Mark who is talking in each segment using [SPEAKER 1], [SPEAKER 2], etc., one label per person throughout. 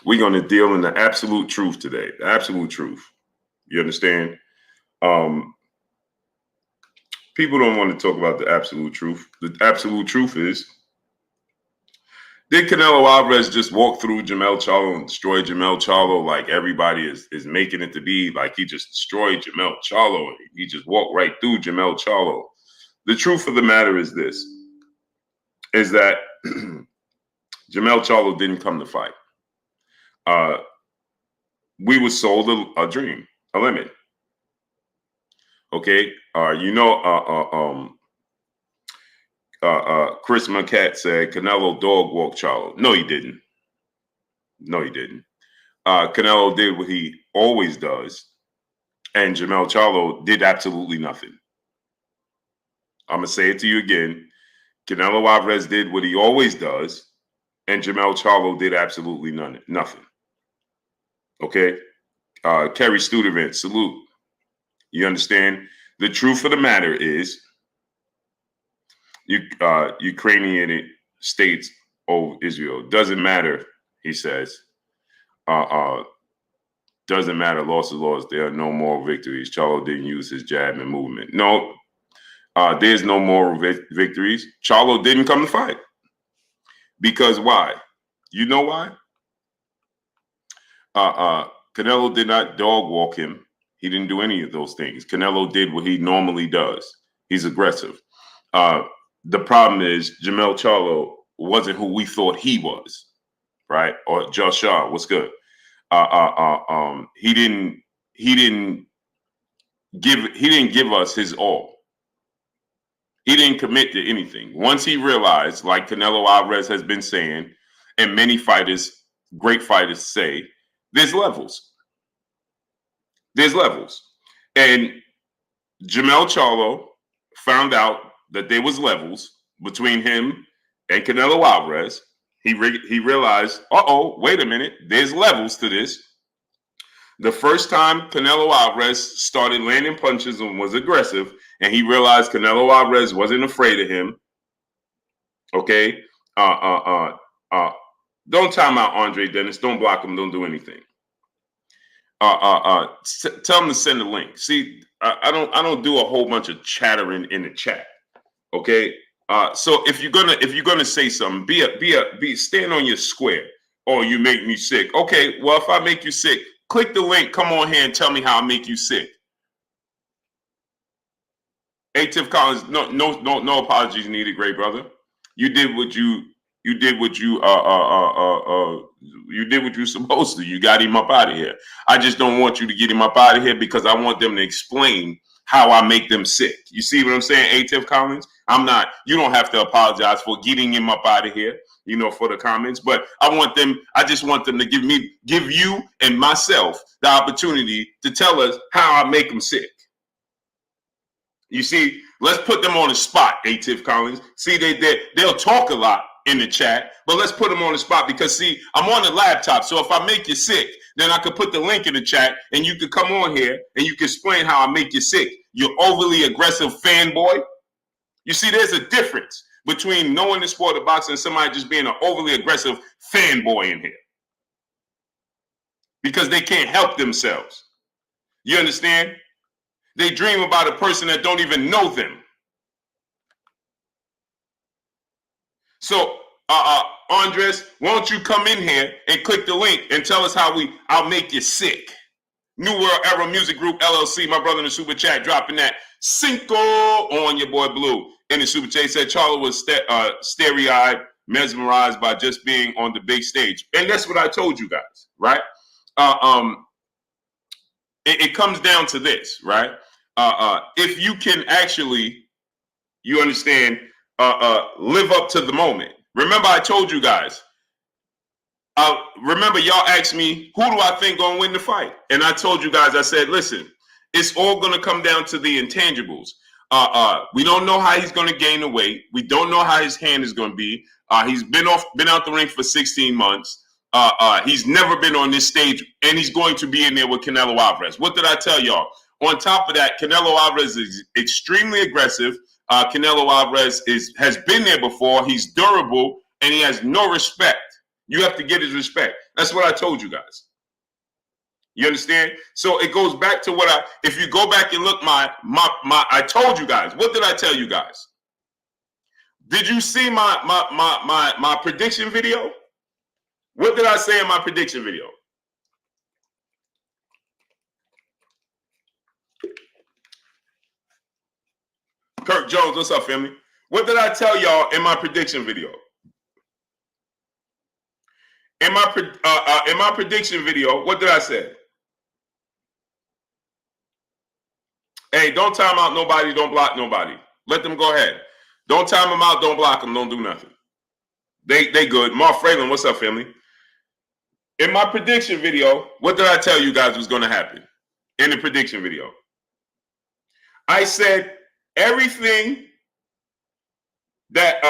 [SPEAKER 1] We're going to deal in the absolute truth today. The absolute truth. You understand? People don't want to talk about the absolute truth. The absolute truth is, did Canelo Alvarez just walk through Jermell Charlo and destroy Jermell Charlo like everybody is making it to be? Like he just destroyed Jermell Charlo. He just walked right through Jermell Charlo. The truth of the matter is this, is that Jermell Charlo didn't come to fight. We were sold a dream, a limit. Okay? Chris McCat said Canelo dog walked Charlo. No, he didn't. No, he didn't. Canelo did what he always does, and Jermell Charlo did absolutely nothing. I'm going to say it to you again. Canelo Alvarez did what he always does, and Jermell Charlo did absolutely nothing. Okay? Kerry Studevant, salute. You understand? The truth of the matter is, Ukrainian states over Israel. Doesn't matter, he says. Doesn't matter, loss is loss. There are no moral victories. Charlo didn't use his jab and movement. No, there's no moral victories. Charlo didn't come to fight. Because why? You know why? Canelo did not dog walk him. He didn't do any of those things. Canelo did what he normally does. He's aggressive. The problem is Jermell Charlo wasn't who we thought he was, right? Or Josh Shaw, what's good? He didn't give us his all. He didn't commit to anything. Once he realized, like Canelo Alvarez has been saying, and many fighters, great fighters say, there's levels. There's levels. And Jermell Charlo found out that there was levels between him and Canelo Alvarez. He realized, wait a minute, there's levels to this. The first time Canelo Alvarez started landing punches and was aggressive, and he realized Canelo Alvarez wasn't afraid of him. Okay? Don't time out Andre Dennis. Don't block him. Don't do anything. Tell him to send a link. See, I don't do a whole bunch of chattering in the chat. Okay, so if you're gonna say something, be stand on your square. Or you make me sick. Okay, well if I make you sick, click the link. Come on here and tell me how I make you sick. Tiff Collins, no apologies needed, great brother. You did what you did what you're supposed to. You got him up out of here. I just don't want you to get him up out of here because I want them to explain how I make them sick. You see what I'm saying, Tiff Collins? I'm not, you don't have to apologize for getting him up out of here, for the comments, but I just want them to give you and myself the opportunity to tell us how I make them sick. You see, let's put them on the spot, Tiff Collins. See, they'll talk a lot in the chat, but let's put them on the spot because, see, I'm on the laptop, so if I make you sick, then I could put the link in the chat and you could come on here and you can explain how I make you sick. You overly aggressive fanboy. You see, there's a difference between knowing the sport of boxing and somebody just being an overly aggressive fanboy in here because they can't help themselves. You understand? They dream about a person that don't even know them. So, Andres, why don't you come in here and click the link and tell us how I'll make you sick. New World Era Music Group, LLC, my brother in the super chat, dropping that Cinco on your boy Blue. In the super chat, he said Charlo was starry-eyed, mesmerized by just being on the big stage. And that's what I told you guys, right? It comes down to this, right? If you can actually, you understand, live up to the moment. Remember, I told you guys. Remember, y'all asked me, who do I think gonna win the fight? And I told you guys, I said, listen, it's all gonna come down to the intangibles. We don't know how he's gonna gain the weight. We don't know how his hand is gonna be. He's been out the ring for 16 months. He's never been on this stage, and he's going to be in there with Canelo Alvarez. What did I tell y'all? On top of that, Canelo Alvarez is extremely aggressive. Canelo Alvarez has been there before. He's durable, and he has no respect You have to get his respect. That's what I told you guys. You understand? So it goes back to what if you go back and look I told you guys. What did I tell you guys? Did you see my prediction video? What did I say in my prediction video? Kirk Jones, what's up, family? What did I tell y'all in my prediction video? In my prediction video, what did I say? Hey, don't time out nobody, don't block nobody. Let them go ahead. Don't time them out, don't block them, don't do nothing. They good. Mark Fralin, what's up, family? In my prediction video, what did I tell you guys was going to happen? In the prediction video, I said everything that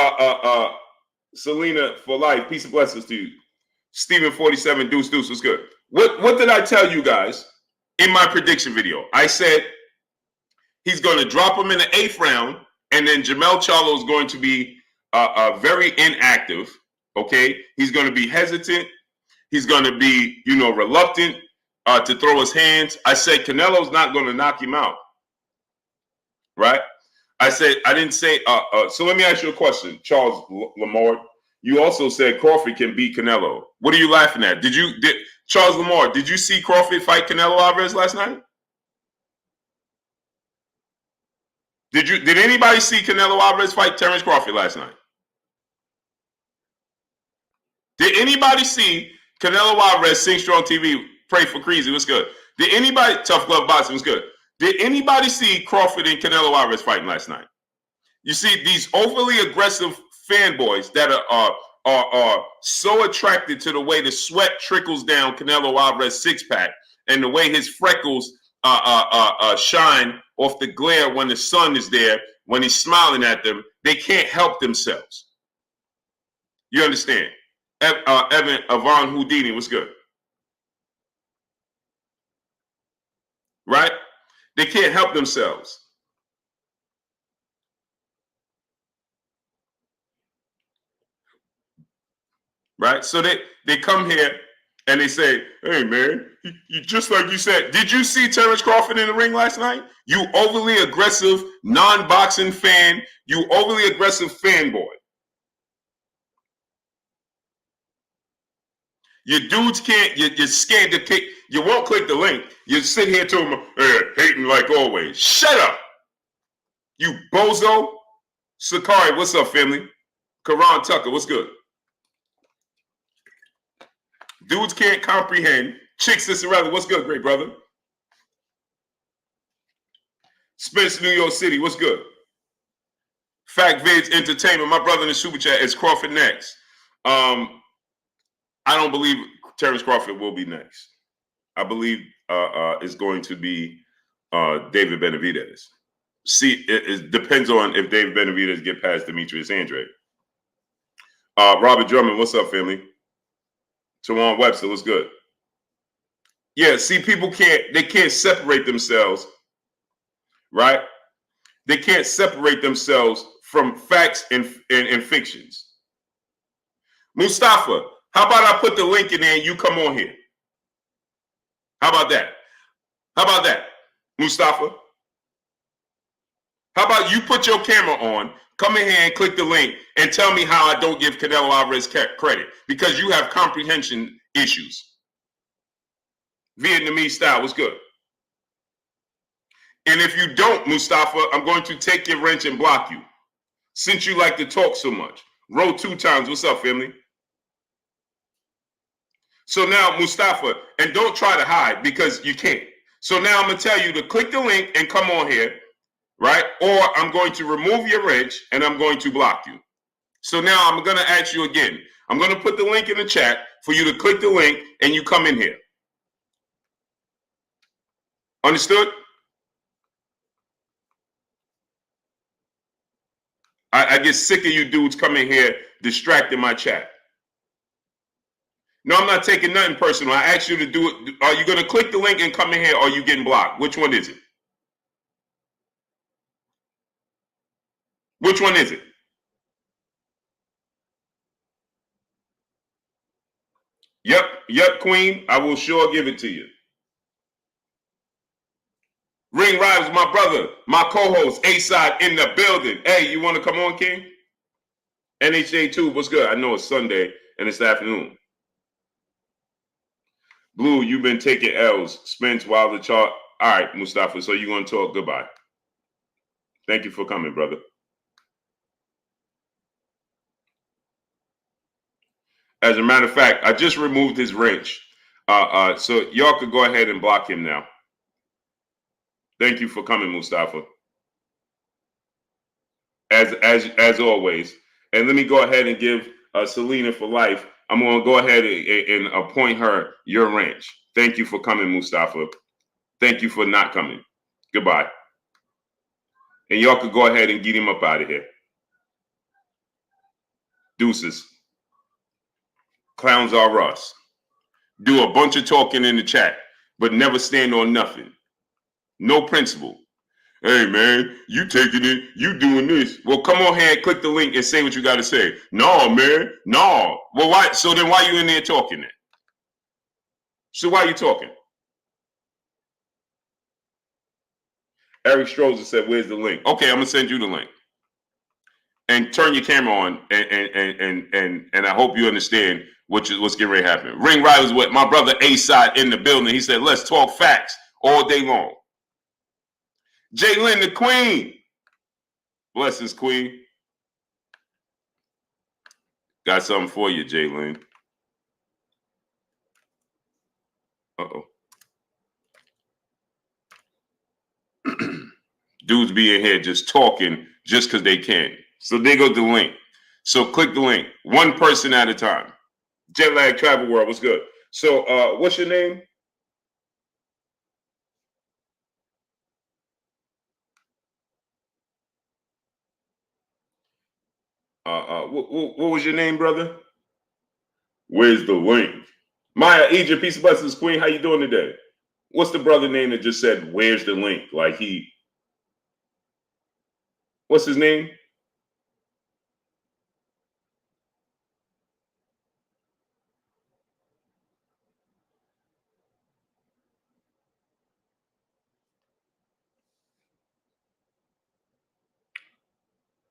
[SPEAKER 1] Selena for life, peace and blessings to you. Stephen 47, Deuce was good. What did I tell you guys in my prediction video? I said he's going to drop him in the 8th round, and then Jermell Charlo is going to be very inactive. Okay, he's going to be hesitant. He's going to be, reluctant to throw his hands. I said Canelo's not going to knock him out. Right? I didn't say. So let me ask you a question, Charles Lamar. You also said Crawford can beat Canelo. What are you laughing at? Charles Lamar, did you see Crawford fight Canelo Alvarez last night? Did anybody see Canelo Alvarez fight Terrence Crawford last night? Did anybody see Canelo Alvarez sing strong TV, pray for Creasy? What's good? Did anybody, tough glove boxing was good. Did anybody see Crawford and Canelo Alvarez fighting last night? You see, these overly aggressive fanboys that are so attracted to the way the sweat trickles down Canelo Alvarez six-pack and the way his freckles shine off the glare when the sun is there, when he's smiling at them, they can't help themselves. You understand? Evan Avon Houdini, what's good? Right? They can't help themselves. Right? So they come here and they say, hey, man, you just like you said, did you see Terrence Crawford in the ring last night? You overly aggressive, non-boxing fan, you overly aggressive fanboy. Your dudes can't, you're scared to kick, you won't click the link. You sit here to them, hating like always. Shut up, you bozo. Sakari, what's up, family? Karan Tucker, what's good? Dudes can't comprehend. Chick Cicerella, what's good, great brother? Spence, New York City, what's good? Fact Vids Entertainment, my brother in the super chat, is Crawford next? I don't believe Terrence Crawford will be next. I believe it's going to be David Benavidez. See, it depends on if David Benavidez get past Demetrius Andrade. Robert Drummond, what's up, family? Tawan Webster, what's good? Yeah, see, people can't separate themselves, right? They can't separate themselves from facts and fictions. Mustafa, how about I put the link in there and you come on here? How about that? How about that, Mustafa? How about you put your camera on, come in here and click the link and tell me how I don't give Canelo Alvarez credit because you have comprehension issues. Vietnamese style, what's good? And if you don't, Mustafa, I'm going to take your wrench and block you. Since you like to talk so much. Roll 2 times. What's up, family? So now, Mustafa, and don't try to hide because you can't. So now I'm going to tell you to click the link and come on here, right? Or I'm going to remove your wrench and I'm going to block you. So now I'm going to ask you again. I'm going to put the link in the chat for you to click the link and you come in here. Understood? I get sick of you dudes coming here distracting my chat. No, I'm not taking nothing personal. I asked you to do it. Are you going to click the link and come in here or are you getting blocked? Which one is it? Which one is it? Yep, Queen. I will sure give it to you. Ring Rivals, my brother, my co-host, A-Side in the building. Hey, you want to come on, King? NHJ2, what's good? I know it's Sunday and it's afternoon. Blue, you've been taking L's. Spence, Wilder, chart. All right, Mustafa, so you're going to talk. Goodbye. Thank you for coming, brother. As a matter of fact, I just removed his wrench. So y'all could go ahead and block him now. Thank you for coming, Mustafa. As always. And let me go ahead and give Selena for life. I'm going to go ahead and appoint her your wrench. Thank you for coming, Mustafa. Thank you for not coming. Goodbye. And y'all could go ahead and get him up out of here. Deuces. Clowns are us. Do a bunch of talking in the chat, but never stand on nothing. No principle. Hey, man, you taking it, you doing this. Well, come on here and click the link and say what you got to say. No, man, no. Well, why? So then why you in there talking then? So why you talking? Eric Strozer said, where's the link? Okay, I'm going to send you the link. And turn your camera on, and I hope you understand what's getting ready to happen. Ring Rivals with my brother A-Side in the building. He said, let's talk facts all day long. Jalen the Queen. Blessings, Queen. Got something for you, Jalen. Uh-oh. Dudes be in here just talking just because they can. So there goes the link. So click the link. One person at a time. Jet Lag Travel World, what's good? So what's your name? What was your name, brother? Where's the link? Maya, Egypt, peace of blessings, Queen. How you doing today? What's the brother name that just said, where's the link? Like what's his name?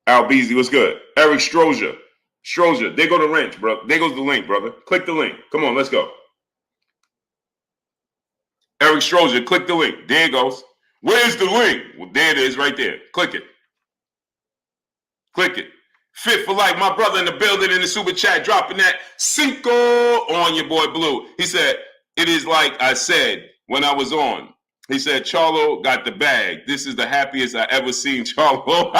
[SPEAKER 1] Al Beasley, what's good? Eric Strozer. There go the wrench, bro. There goes the link, brother. Click the link. Come on, let's go. Eric Strozer, click the link. There it goes. Where's the link? Well, there it is right there. Click it. Click it. Fit for life. My brother in the building in the super chat dropping that Cinco on your boy Blue. He said, it is like I said when I was on. He said, Charlo got the bag. This is the happiest I ever seen Charlo.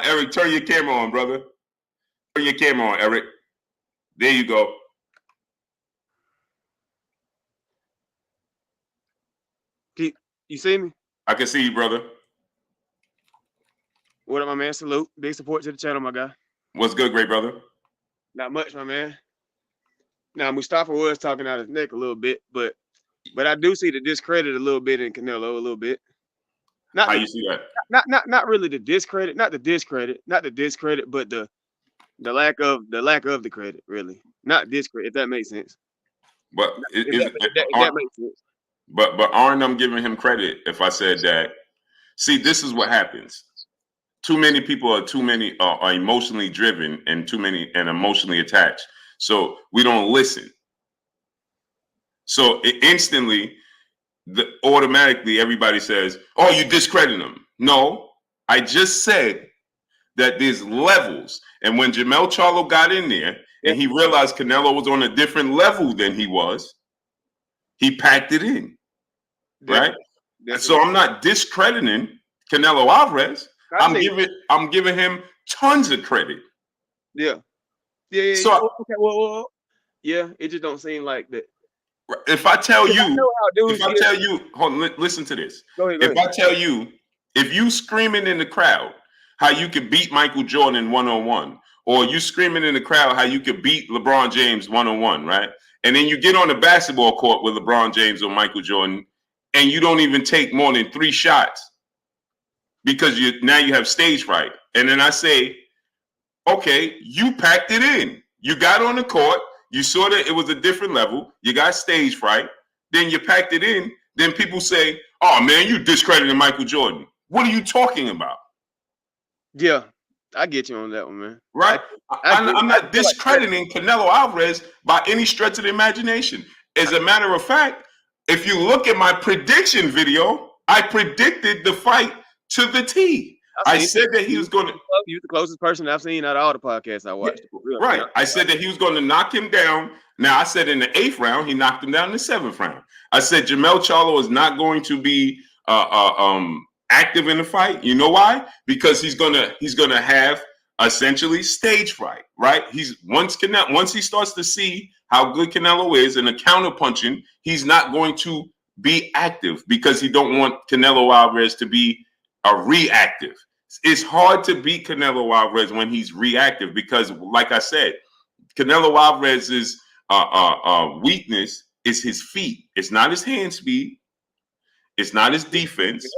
[SPEAKER 1] Eric, turn your camera on, brother. Turn your camera on, Eric. There you go.
[SPEAKER 2] You see me?
[SPEAKER 1] I can see you, brother.
[SPEAKER 2] What up, my man? Salute. Big support to the channel, my guy.
[SPEAKER 1] What's good, great brother?
[SPEAKER 2] Not much, my man. Now, Mustafa was talking out his neck a little bit, but I do see the discredit a little bit in Canelo, a little bit.
[SPEAKER 1] How you see that?
[SPEAKER 2] Not really the discredit, not the discredit, but the lack of the credit, really. Not discredit, if that makes sense.
[SPEAKER 1] But
[SPEAKER 2] if that makes sense.
[SPEAKER 1] But aren't I giving him credit if I said that? See, this is what happens. Too many people are emotionally driven and emotionally attached. So we don't listen. So instantly, automatically everybody says, "Oh, you discredit him." No, I just said that there's levels. And when Jermell Charlo got in there and he realized Canelo was on a different level than he was, he packed it in. Right? So I'm not discrediting Canelo Alvarez. I'm giving him tons of credit.
[SPEAKER 2] Yeah. So okay, well, yeah, it just don't seem like that.
[SPEAKER 1] If I tell you, hold on, listen to this.
[SPEAKER 2] Go ahead.
[SPEAKER 1] I tell you, if you screaming in the crowd how you could beat Michael Jordan one-on-one, or you screaming in the crowd how you could beat LeBron James one-on-one, right? And then you get on the basketball court with LeBron James or Michael Jordan, and you don't even take more than 3 shots because now you have stage fright And then I say, okay, you packed it in. You got on the court. You saw that it was a different level. You got stage fright. Then you packed it in. Then people say, oh, man, you discredited Michael Jordan. What are you talking about?
[SPEAKER 2] Yeah, I get you on that one, man.
[SPEAKER 1] Right? I'm not discrediting Canelo Alvarez by any stretch of the imagination. As a matter of fact, if you look at my prediction video, I predicted the fight to the T. I said that he was going to.
[SPEAKER 2] You're the closest person I've seen out of all the podcasts I watched.
[SPEAKER 1] Yeah, right. I said that he was going to knock him down. Now, I said in the 8th round, he knocked him down in the 7th round. I said Jermell Charlo is not going to be active in the fight. You know why? Because he's gonna have essentially stage fright, right? Once he starts to see how good Canelo is and the counter punching, he's not going to be active because he don't want Canelo Alvarez to be reactive. It's hard to beat Canelo Alvarez when he's reactive because, like I said, Canelo Alvarez's weakness is his feet. It's not his hand speed. It's not his defense.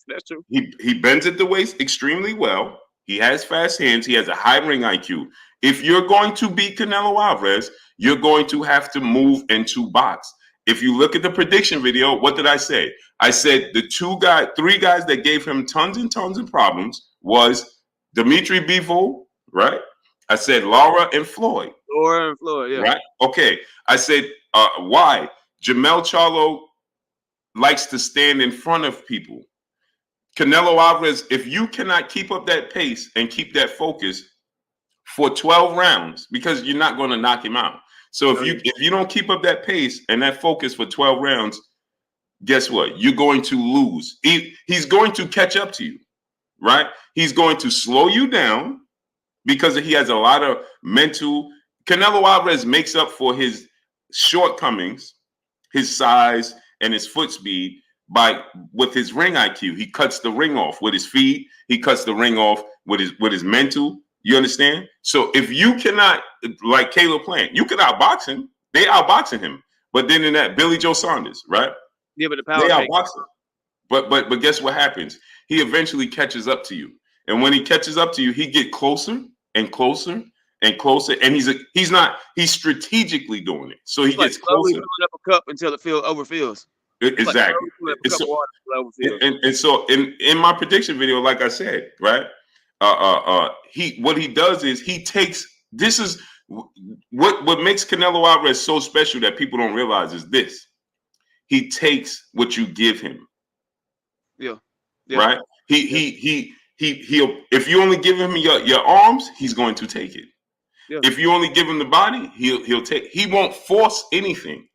[SPEAKER 2] That's true.
[SPEAKER 1] He bends at the waist extremely well. He has fast hands. He has a high ring IQ. If you're going to beat Canelo Alvarez, you're going to have to move into box. If you look at the prediction video, what did I say? I said the 3 guys that gave him tons and tons of problems was Dimitri Bivol, right? I said Lara and Floyd.
[SPEAKER 2] Yeah.
[SPEAKER 1] Right? Okay. I said why? Jermell Charlo likes to stand in front of people. Canelo Alvarez, if you cannot keep up that pace and keep that focus for 12 rounds, because you're not going to knock him out. So if you don't keep up that pace and that focus for 12 rounds, guess what? You're going to lose. He's going to catch up to you, right? He's going to slow you down because he has a lot of mental. Canelo Alvarez makes up for his shortcomings, his size and his foot speed with his ring IQ. He cuts the ring off with his feet. He cuts the ring off with his mental. You understand? So if you cannot, like Caleb Plant, you can outbox him. They outboxing him. But then in that Billy Joe Saunders, right?
[SPEAKER 2] Yeah, but the power.
[SPEAKER 1] They outbox him. But guess what happens? He eventually catches up to you. And when he catches up to you, he get closer and closer and closer. And he's strategically doing it. So he gets closer.
[SPEAKER 2] Filling up a cup until it overfills.
[SPEAKER 1] Exactly. And so in my prediction video, like I said, right? What he does is he takes, this is what makes Canelo Alvarez so special that people don't realize is this. He takes what you give him.
[SPEAKER 2] Yeah.
[SPEAKER 1] Right? He'll if you only give him your arms, he's going to take it. Yeah. If you only give him the body, he'll take. He won't force anything.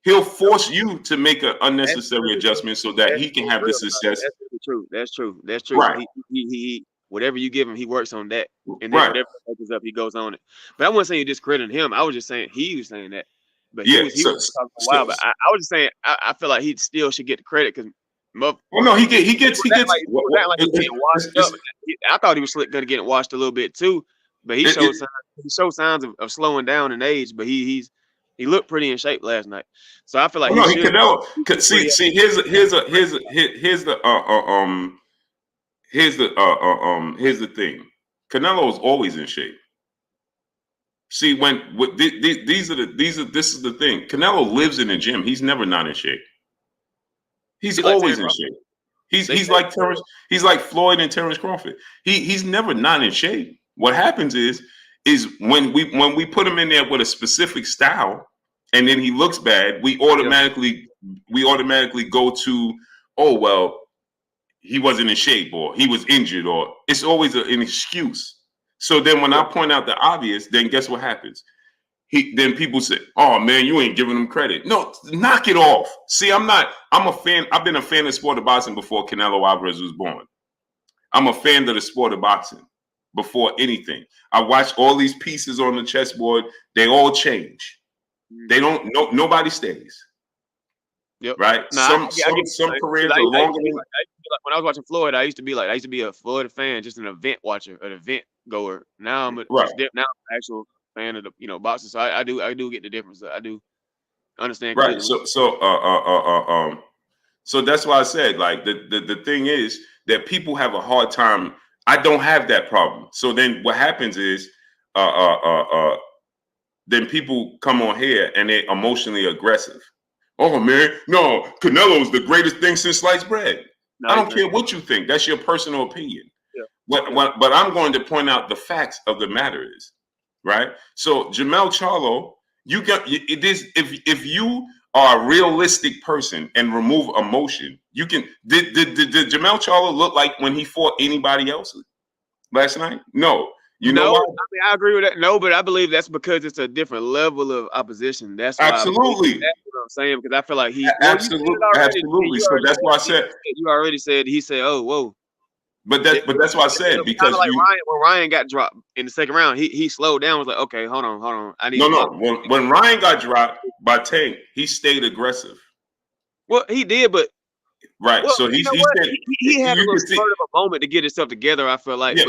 [SPEAKER 1] He'll force you to make an unnecessary adjustment so that he can have the success.
[SPEAKER 2] That's true.
[SPEAKER 1] Right.
[SPEAKER 2] He whatever you give him, he works on that, and then whatever opens up, he goes on it. But I wasn't saying you discrediting him. I was just saying he was saying that. But he was talking for a while. But I was just saying I feel like he still should get the credit because.
[SPEAKER 1] Well, no, he gets.
[SPEAKER 2] Like getting washed up. I thought he was going to get washed a little bit too, but he showed signs of slowing down in age. But he looked pretty in shape last night, so I feel like
[SPEAKER 1] here's the thing. Canelo is always in shape. See, this is the thing. Canelo lives in the gym. He's never not in shape. He's always in shape. He's like Floyd and Terrence Crawford. He's never not in shape. What happens is when we put him in there with a specific style, and then he looks bad, we automatically go to, oh well, he wasn't in shape or he was injured, or it's always an excuse. So then when I point out the obvious, then guess what happens? Then people say, "Oh man, you ain't giving him credit." No, knock it off. See, I'm a fan. I've been a fan of sport of boxing before Canelo Alvarez was born. I'm a fan of the sport of boxing before anything. I watched all these pieces on the chessboard. They all change. They don't. Nobody stays.
[SPEAKER 2] Yep.
[SPEAKER 1] Right. Some careers are longer.
[SPEAKER 2] When I was watching Floyd, I used to be a Floyd fan, just an event watcher, an event goer. Now I'm now I'm an actual fan of the boxing. So I do get the difference. I do understand.
[SPEAKER 1] Right. So that's why I said, like, the thing is that people have a hard time I don't have that problem. So then what happens is, then people come on here and they're emotionally aggressive. Oh man, no, Canelo is the greatest thing since sliced bread. No, I don't care what you think. That's your personal opinion. Yeah. But I'm going to point out the facts of the matter is, right? So Jermell Charlo, you got it is if you are a realistic person and remove emotion, you can. Did Jermell Charlo look like when he fought anybody else last night? No. You know what?
[SPEAKER 2] I mean, I agree with that. No, but I believe that's because it's a different level of opposition. That's why
[SPEAKER 1] absolutely.
[SPEAKER 2] That's what I'm saying, because I feel like he
[SPEAKER 1] absolutely. So that's why I said
[SPEAKER 2] you already said he said, "Oh, whoa."
[SPEAKER 1] But that's why I said, because
[SPEAKER 2] like when Ryan got dropped in the second round, he slowed down. Was like, okay, hold on. I need
[SPEAKER 1] no. When Ryan got dropped by Tank, he stayed aggressive.
[SPEAKER 2] Well, he did, but.
[SPEAKER 1] Right,
[SPEAKER 2] well,
[SPEAKER 1] so he
[SPEAKER 2] had a little spurt of a moment to get himself together. I feel like,
[SPEAKER 1] yeah.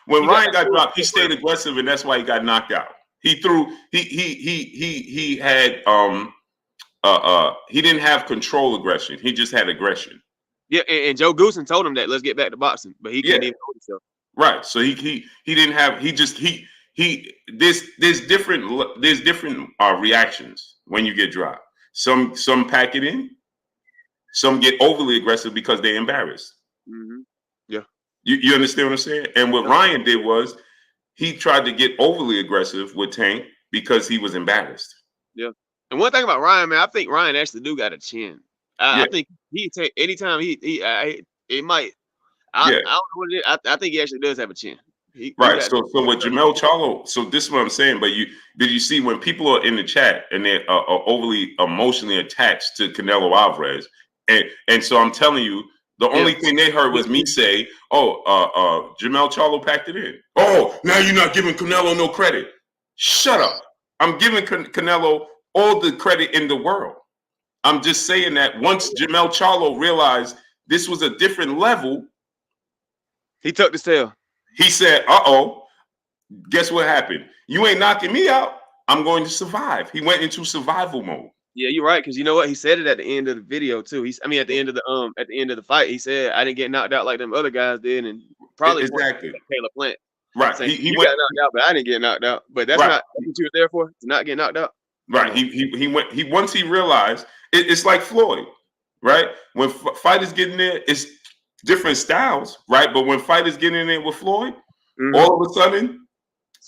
[SPEAKER 1] When Ryan got dropped, he stayed aggressive, and that's why he got knocked out. He threw. He had he didn't have control aggression. He just had aggression.
[SPEAKER 2] Yeah, and Joe Goosen told him that let's get back to boxing, but he couldn't even hold himself.
[SPEAKER 1] Right, so he didn't have. There's different reactions when you get dropped. Some pack it in. Some get overly aggressive because they're embarrassed.
[SPEAKER 2] Mm-hmm. Yeah.
[SPEAKER 1] You understand what I'm saying? And what Ryan did was he tried to get overly aggressive with Tank because he was embarrassed.
[SPEAKER 2] Yeah. And one thing about Ryan, man, I think Ryan actually do got a chin. I think he take anytime it might. I don't know what it is. I think he actually does have a chin.
[SPEAKER 1] Right. So with Jermell Charlo, so this is what I'm saying. But did you see when people are in the chat and they're overly emotionally attached to Canelo Alvarez? And so I'm telling you, the only thing they heard was me say, Jermell Charlo packed it in. Oh, now you're not giving Canelo no credit. Shut up. I'm giving Canelo all the credit in the world. I'm just saying that once Jermell Charlo realized this was a different level,
[SPEAKER 2] he tucked his tail.
[SPEAKER 1] He said, guess what happened? You ain't knocking me out. I'm going to survive. He went into survival mode.
[SPEAKER 2] Yeah, you're right, because you know what? He said it at the end of the video too. At the end of the fight, he said, "I didn't get knocked out like them other guys did," and probably
[SPEAKER 1] exactly
[SPEAKER 2] Caleb Plant.
[SPEAKER 1] Right,
[SPEAKER 2] he got knocked out, but I didn't get knocked out. But that's not what you were there for, to not get knocked out.
[SPEAKER 1] Right. He once he realized it's like Floyd, right? When fighters get in there, it's different styles, right? But when fighters get in there with Floyd, all of a sudden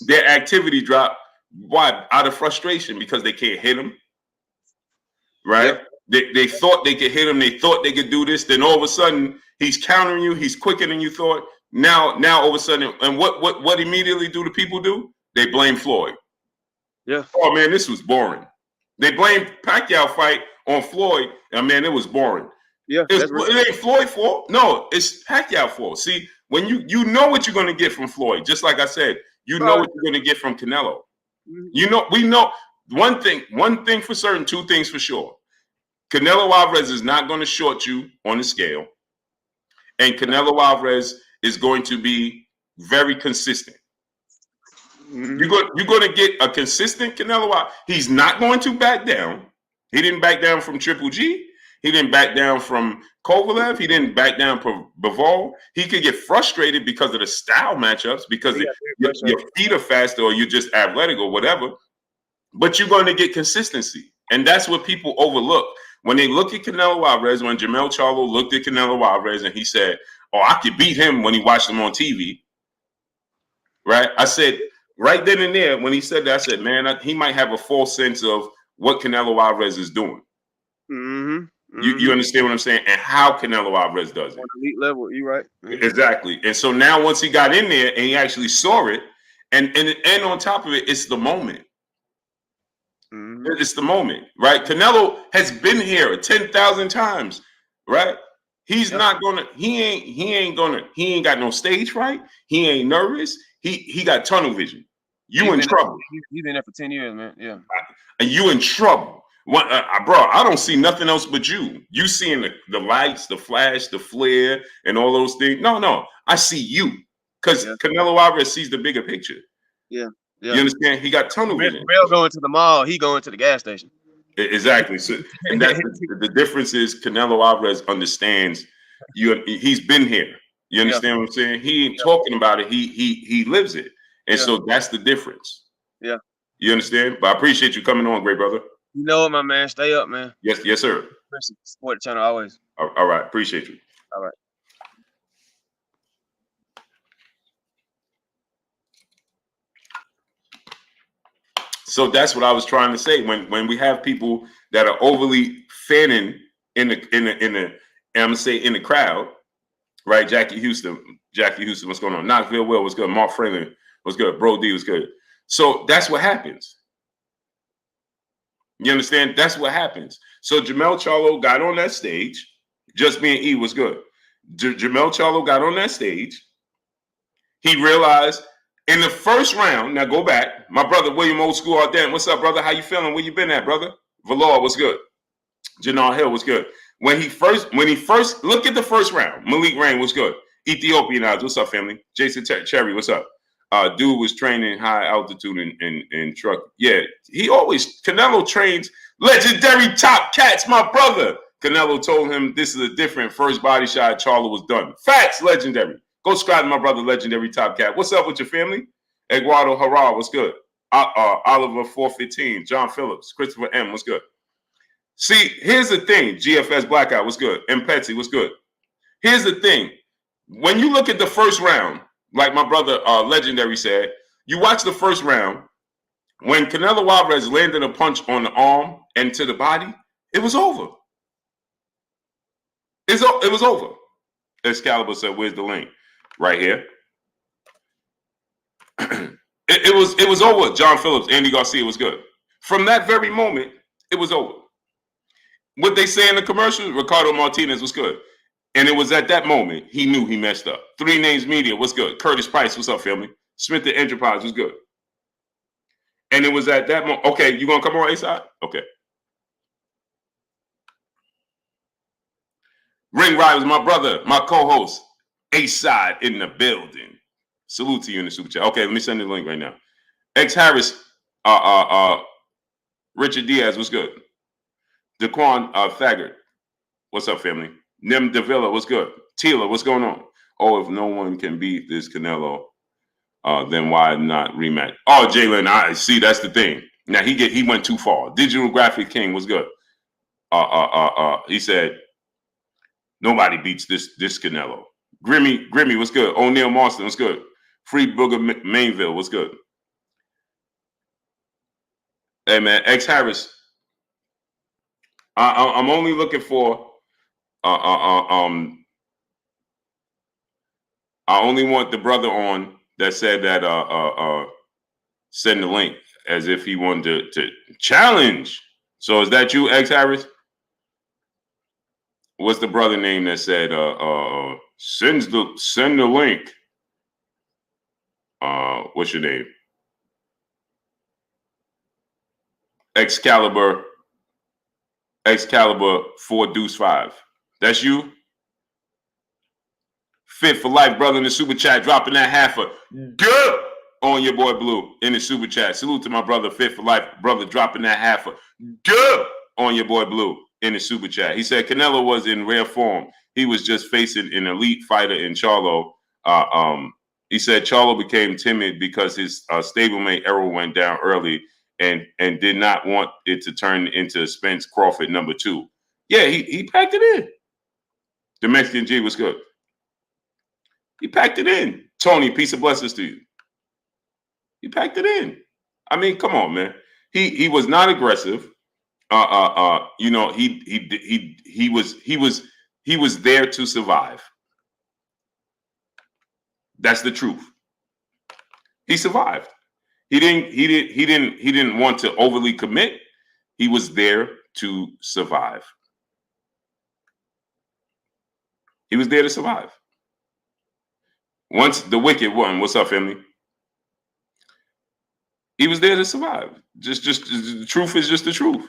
[SPEAKER 1] their activity drop. Why? Out of frustration, because they can't hit him. Right? Yep. They thought they could hit him. They thought they could do this. Then all of a sudden, he's countering you. He's quicker than you thought. Now all of a sudden, and what immediately do the people do? They blame Floyd.
[SPEAKER 2] Yeah.
[SPEAKER 1] Oh man, this was boring. They blamed Pacquiao fight on Floyd, and man, it was boring.
[SPEAKER 2] Yeah.
[SPEAKER 1] It ain't Floyd's fault. No, it's Pacquiao fault. See, when you know what you're going to get from Floyd, just like I said, you know what you're going to get from Canelo. You know, we know one thing for certain, two things for sure. Canelo Alvarez is not going to short you on the scale, and Canelo Alvarez is going to be very consistent. You're going to get a consistent Canelo Alvarez. He's not going to back down. He didn't back down from Triple G. He didn't back down from Kovalev. He didn't back down from Bivol. He could get frustrated because of the style matchups, because your feet are faster or you're just athletic or whatever. But you're going to get consistency. And that's what people overlook. When they look at Canelo Alvarez, when Jermell Charlo looked at Canelo Alvarez and he said, I could beat him when he watched him on TV. Right? I said, right then and there, when he said that, I said, man, he might have a false sense of what Canelo Alvarez is doing. You understand what I'm saying? And how Canelo Alvarez does it.
[SPEAKER 2] On elite level, you're right.
[SPEAKER 1] Exactly. And so now once he got in there and he actually saw it, and on top of it, it's the moment. It's the moment, right? Canelo has been here 10,000 times, right? He's not gonna. He ain't got no stage fright. He ain't nervous. He got tunnel vision. He's in trouble.
[SPEAKER 2] He's been there for 10 years, man. Yeah.
[SPEAKER 1] And you in trouble. Bro, I don't see nothing else but you. You seeing the lights, the flash, the flare, and all those things. No, I see you, because Canelo Alvarez sees the bigger picture.
[SPEAKER 2] Yeah.
[SPEAKER 1] You understand? He got tunnel vision.
[SPEAKER 2] Jermell going to the mall, he going to the gas station.
[SPEAKER 1] Exactly. So, and that's the difference is Canelo Alvarez understands. He's been here. You understand what I'm saying? He ain't talking about it. He lives it. And so that's the difference.
[SPEAKER 2] Yeah.
[SPEAKER 1] You understand? But I appreciate you coming on, great brother.
[SPEAKER 2] You know it, my man. Stay up, man.
[SPEAKER 1] Yes, sir.
[SPEAKER 2] Support the channel always.
[SPEAKER 1] All right. Appreciate you.
[SPEAKER 2] All right.
[SPEAKER 1] So that's what I was trying to say. When we have people that are overly fanning in the I'm gonna say in the crowd, right? Jackie Houston, what's going on? Knoxville Will, what's good? Mark Freeland, what's good? Bro D, what's good? So that's what happens. You understand? That's what happens. So Jermell Charlo got on that stage. Just being E was good. Jermell Charlo got on that stage. He realized in the first round, now go back. My brother, William Old School Didnt. What's up, brother? How you feeling? Where you been at, brother? Valor, what's good? Jannar Hill was good. When he first look at the first round, Malik Rain was good. Ethiopian odds, what's up, family? Jason Cherry, what's up? Dude was training high altitude in truck. Yeah, Canelo trains legendary top cats, my brother. Canelo told him this is a different first body shot. Charlo was done. Facts, legendary. Go subscribe to my brother, legendary top cat. What's up with your family? Eduardo Harrar, what's good? Oliver 415, John Phillips, Christopher M, what's good? See, here's the thing. GFS Blackout, what's good? M Petsy, what's good? Here's the thing. When you look at the first round, like my brother Legendary said, you watch the first round, when Canelo Alvarez landed a punch on the arm and to the body, it was over. It was over. Excalibur said, where's the link? Right here. it was over. John Phillips, Andy Garcia was good. From that very moment, it was over. What they say in the commercial, Ricardo Martinez was good. And it was at that moment he knew he messed up. Three Names Media, what's good? Curtis Price, what's up, family? Smith the Enterprise was good. And it was at that moment. Okay, you gonna come on, A-Side? Okay. Ring Ride was my brother, my co-host, A-Side in the building. Salute to you in the super chat. Okay, let me send you the link right now. X Harris, Richard Diaz, what's good? Daquan Faggart, what's up, family? Nim Davila, what's good? Tila, what's going on? Oh, if no one can beat this Canelo, then why not rematch? Oh, Jalen, I see. That's the thing. Now he went too far. Digital Graphic King was good. He said nobody beats this Canelo. Grimmy, what's good? O'Neal Marston, what's good? Free Booger Mainville, what's good? Hey man, X Harris. I'm only looking for. I only want the brother on that said that send the link as if he wanted to challenge. So is that you, X Harris? What's the brother name that said send the link? What's your name? Excalibur 4-5. That's you? Fit for life, brother, in the super chat, dropping that half a good on your boy Blue in the super chat. Salute to my brother, Fit for life, brother, dropping that half a good on your boy Blue in the super chat. He said Canelo was in rare form. He was just facing an elite fighter in Charlo. He said Charlo became timid because his stablemate Errol went down early and did not want it to turn into Spence Crawford number 2. Yeah, he packed it in. The Mexican G was good. He packed it in. Tony, peace of blessings to you. He packed it in. I mean, come on, man. He was not aggressive. You know, he was there to survive. That's the truth. He survived. He didn't want to overly commit. He was there to survive. He was there to survive. Once the wicked won, what's up, family? He was there to survive. Just the truth is just the truth.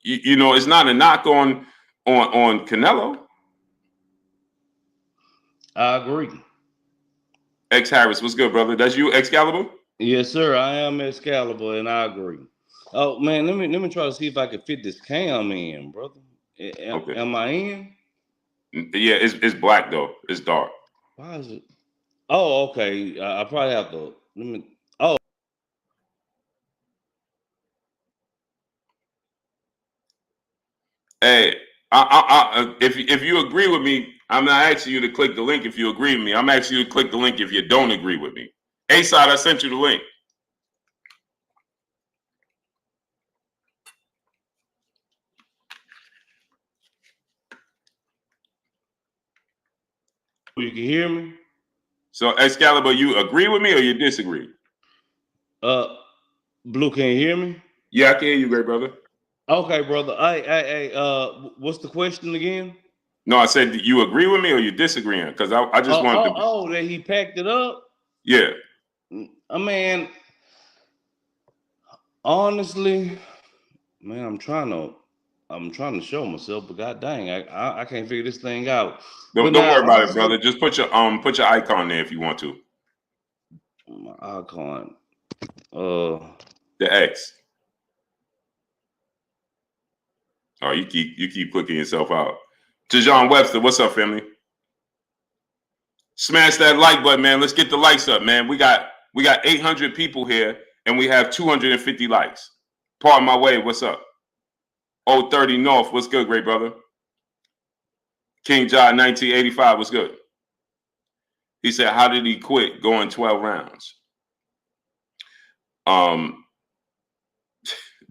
[SPEAKER 1] You know, it's not a knock on Canelo.
[SPEAKER 3] I agree.
[SPEAKER 1] X Harris, what's good, brother? That's you, Excalibur?
[SPEAKER 3] Yes, sir. I am Excalibur, and I agree. Oh man, let me try to see if I can fit this cam in, brother.
[SPEAKER 1] Okay.
[SPEAKER 3] Am I in?
[SPEAKER 1] Yeah, it's black though. It's dark.
[SPEAKER 3] Why is it? Oh, okay. I probably have to. Let me. Oh.
[SPEAKER 1] Hey, if you agree with me, I'm not asking you to click the link if you agree with me. I'm asking you to click the link if you don't agree with me. A-Side, I sent you the link.
[SPEAKER 3] You can hear me?
[SPEAKER 1] So, Excalibur, you agree with me or you disagree?
[SPEAKER 3] Blue, can you hear me?
[SPEAKER 1] Yeah, I can hear you, great brother.
[SPEAKER 3] Okay, brother. Hey, what's the question again?
[SPEAKER 1] No, I said, you agree with me or you disagreeing? Because I just wanted to.
[SPEAKER 3] That he packed it up?
[SPEAKER 1] Yeah.
[SPEAKER 3] I mean, honestly, man, I'm trying to show myself, but god dang, I can't figure this thing out.
[SPEAKER 1] Don't
[SPEAKER 3] But now,
[SPEAKER 1] worry about it,
[SPEAKER 3] honestly,
[SPEAKER 1] brother. Just put your icon there if you want to.
[SPEAKER 3] my icon.
[SPEAKER 1] The X. Oh, you keep clicking yourself out. Tejon Webster, what's up, family? Smash that like button, man. Let's get the likes up, man. We got 800 people here, and we have 250 likes. Pardon my way. What's up? 030 North. What's good, great brother? King John 1985. What's good? He said, "How did he quit going 12 rounds?"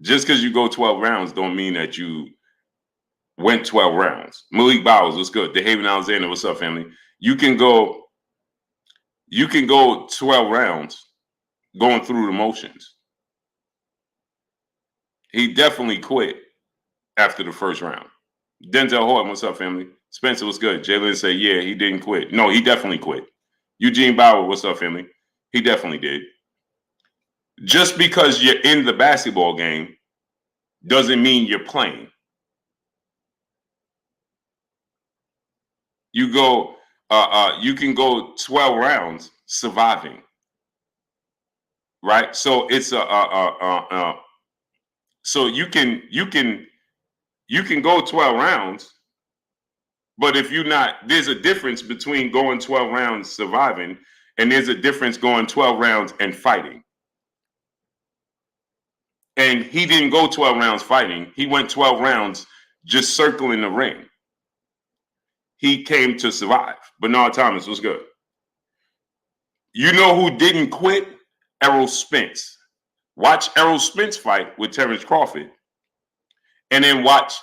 [SPEAKER 1] Just because you go 12 rounds don't mean that you went 12 rounds. Malik Bowers, what's good? DeHaven Alexander, what's up, family? You can go 12 rounds going through the motions. He definitely quit after the first round. Denzel Horton, what's up, family? Spencer, what's good? Jalen said, yeah, he didn't quit. No, he definitely quit. Eugene Bauer, what's up, family? He definitely did. Just because you're in the basketball game doesn't mean you're playing. You can go 12 rounds surviving, right? So it's so you can go 12 rounds, but if you're not, there's a difference between going 12 rounds surviving, and there's a difference going 12 rounds and fighting. And he didn't go 12 rounds fighting. He went 12 rounds just circling the ring. He came to survive. Bernard Thomas, what's good? You know who didn't quit? Errol Spence. Watch Errol Spence fight with Terrence Crawford, and then watch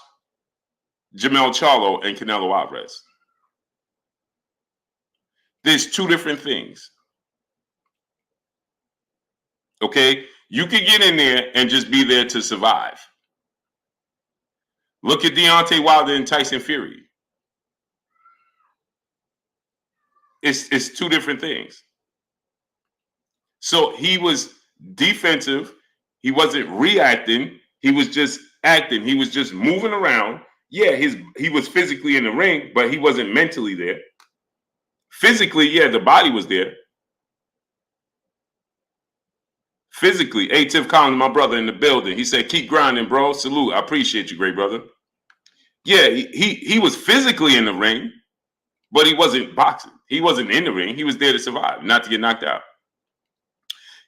[SPEAKER 1] Jermell Charlo and Canelo Alvarez. There's two different things. Okay? You could get in there and just be there to survive. Look at Deontay Wilder and Tyson Fury. It's two different things. So he was defensive. He wasn't reacting. He was just acting. He was just moving around. Yeah, he was physically in the ring, but he wasn't mentally there. Physically, yeah, the body was there. Physically, Tiff Collins, my brother in the building. He said, keep grinding, bro. Salute. I appreciate you, great brother. Yeah, he was physically in the ring, but he wasn't boxing. He wasn't in the ring. He was there to survive, not to get knocked out.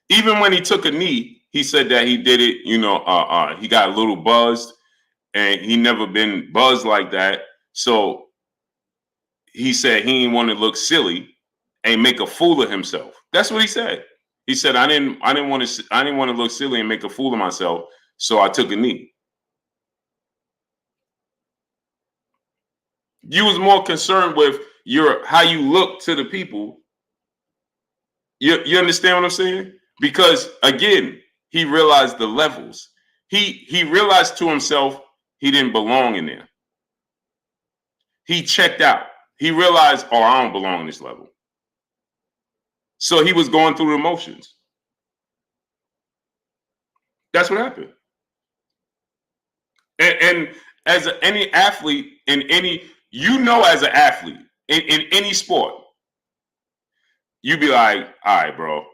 [SPEAKER 1] Even when he took a knee, he said that he did it, he got a little buzzed, and he never been buzzed like that. So he said he didn't want to look silly and make a fool of himself. That's what he said. He said, I didn't want to look silly and make a fool of myself, so I took a knee. You was more concerned with how you look to the people. You understand what I'm saying? Because again, he realized the levels. He realized to himself he didn't belong in there. He checked out. He realized, oh, I don't belong in this level. So he was going through the motions. That's what happened. And as any athlete in any, as an athlete in any sport, you be like, all right, bro,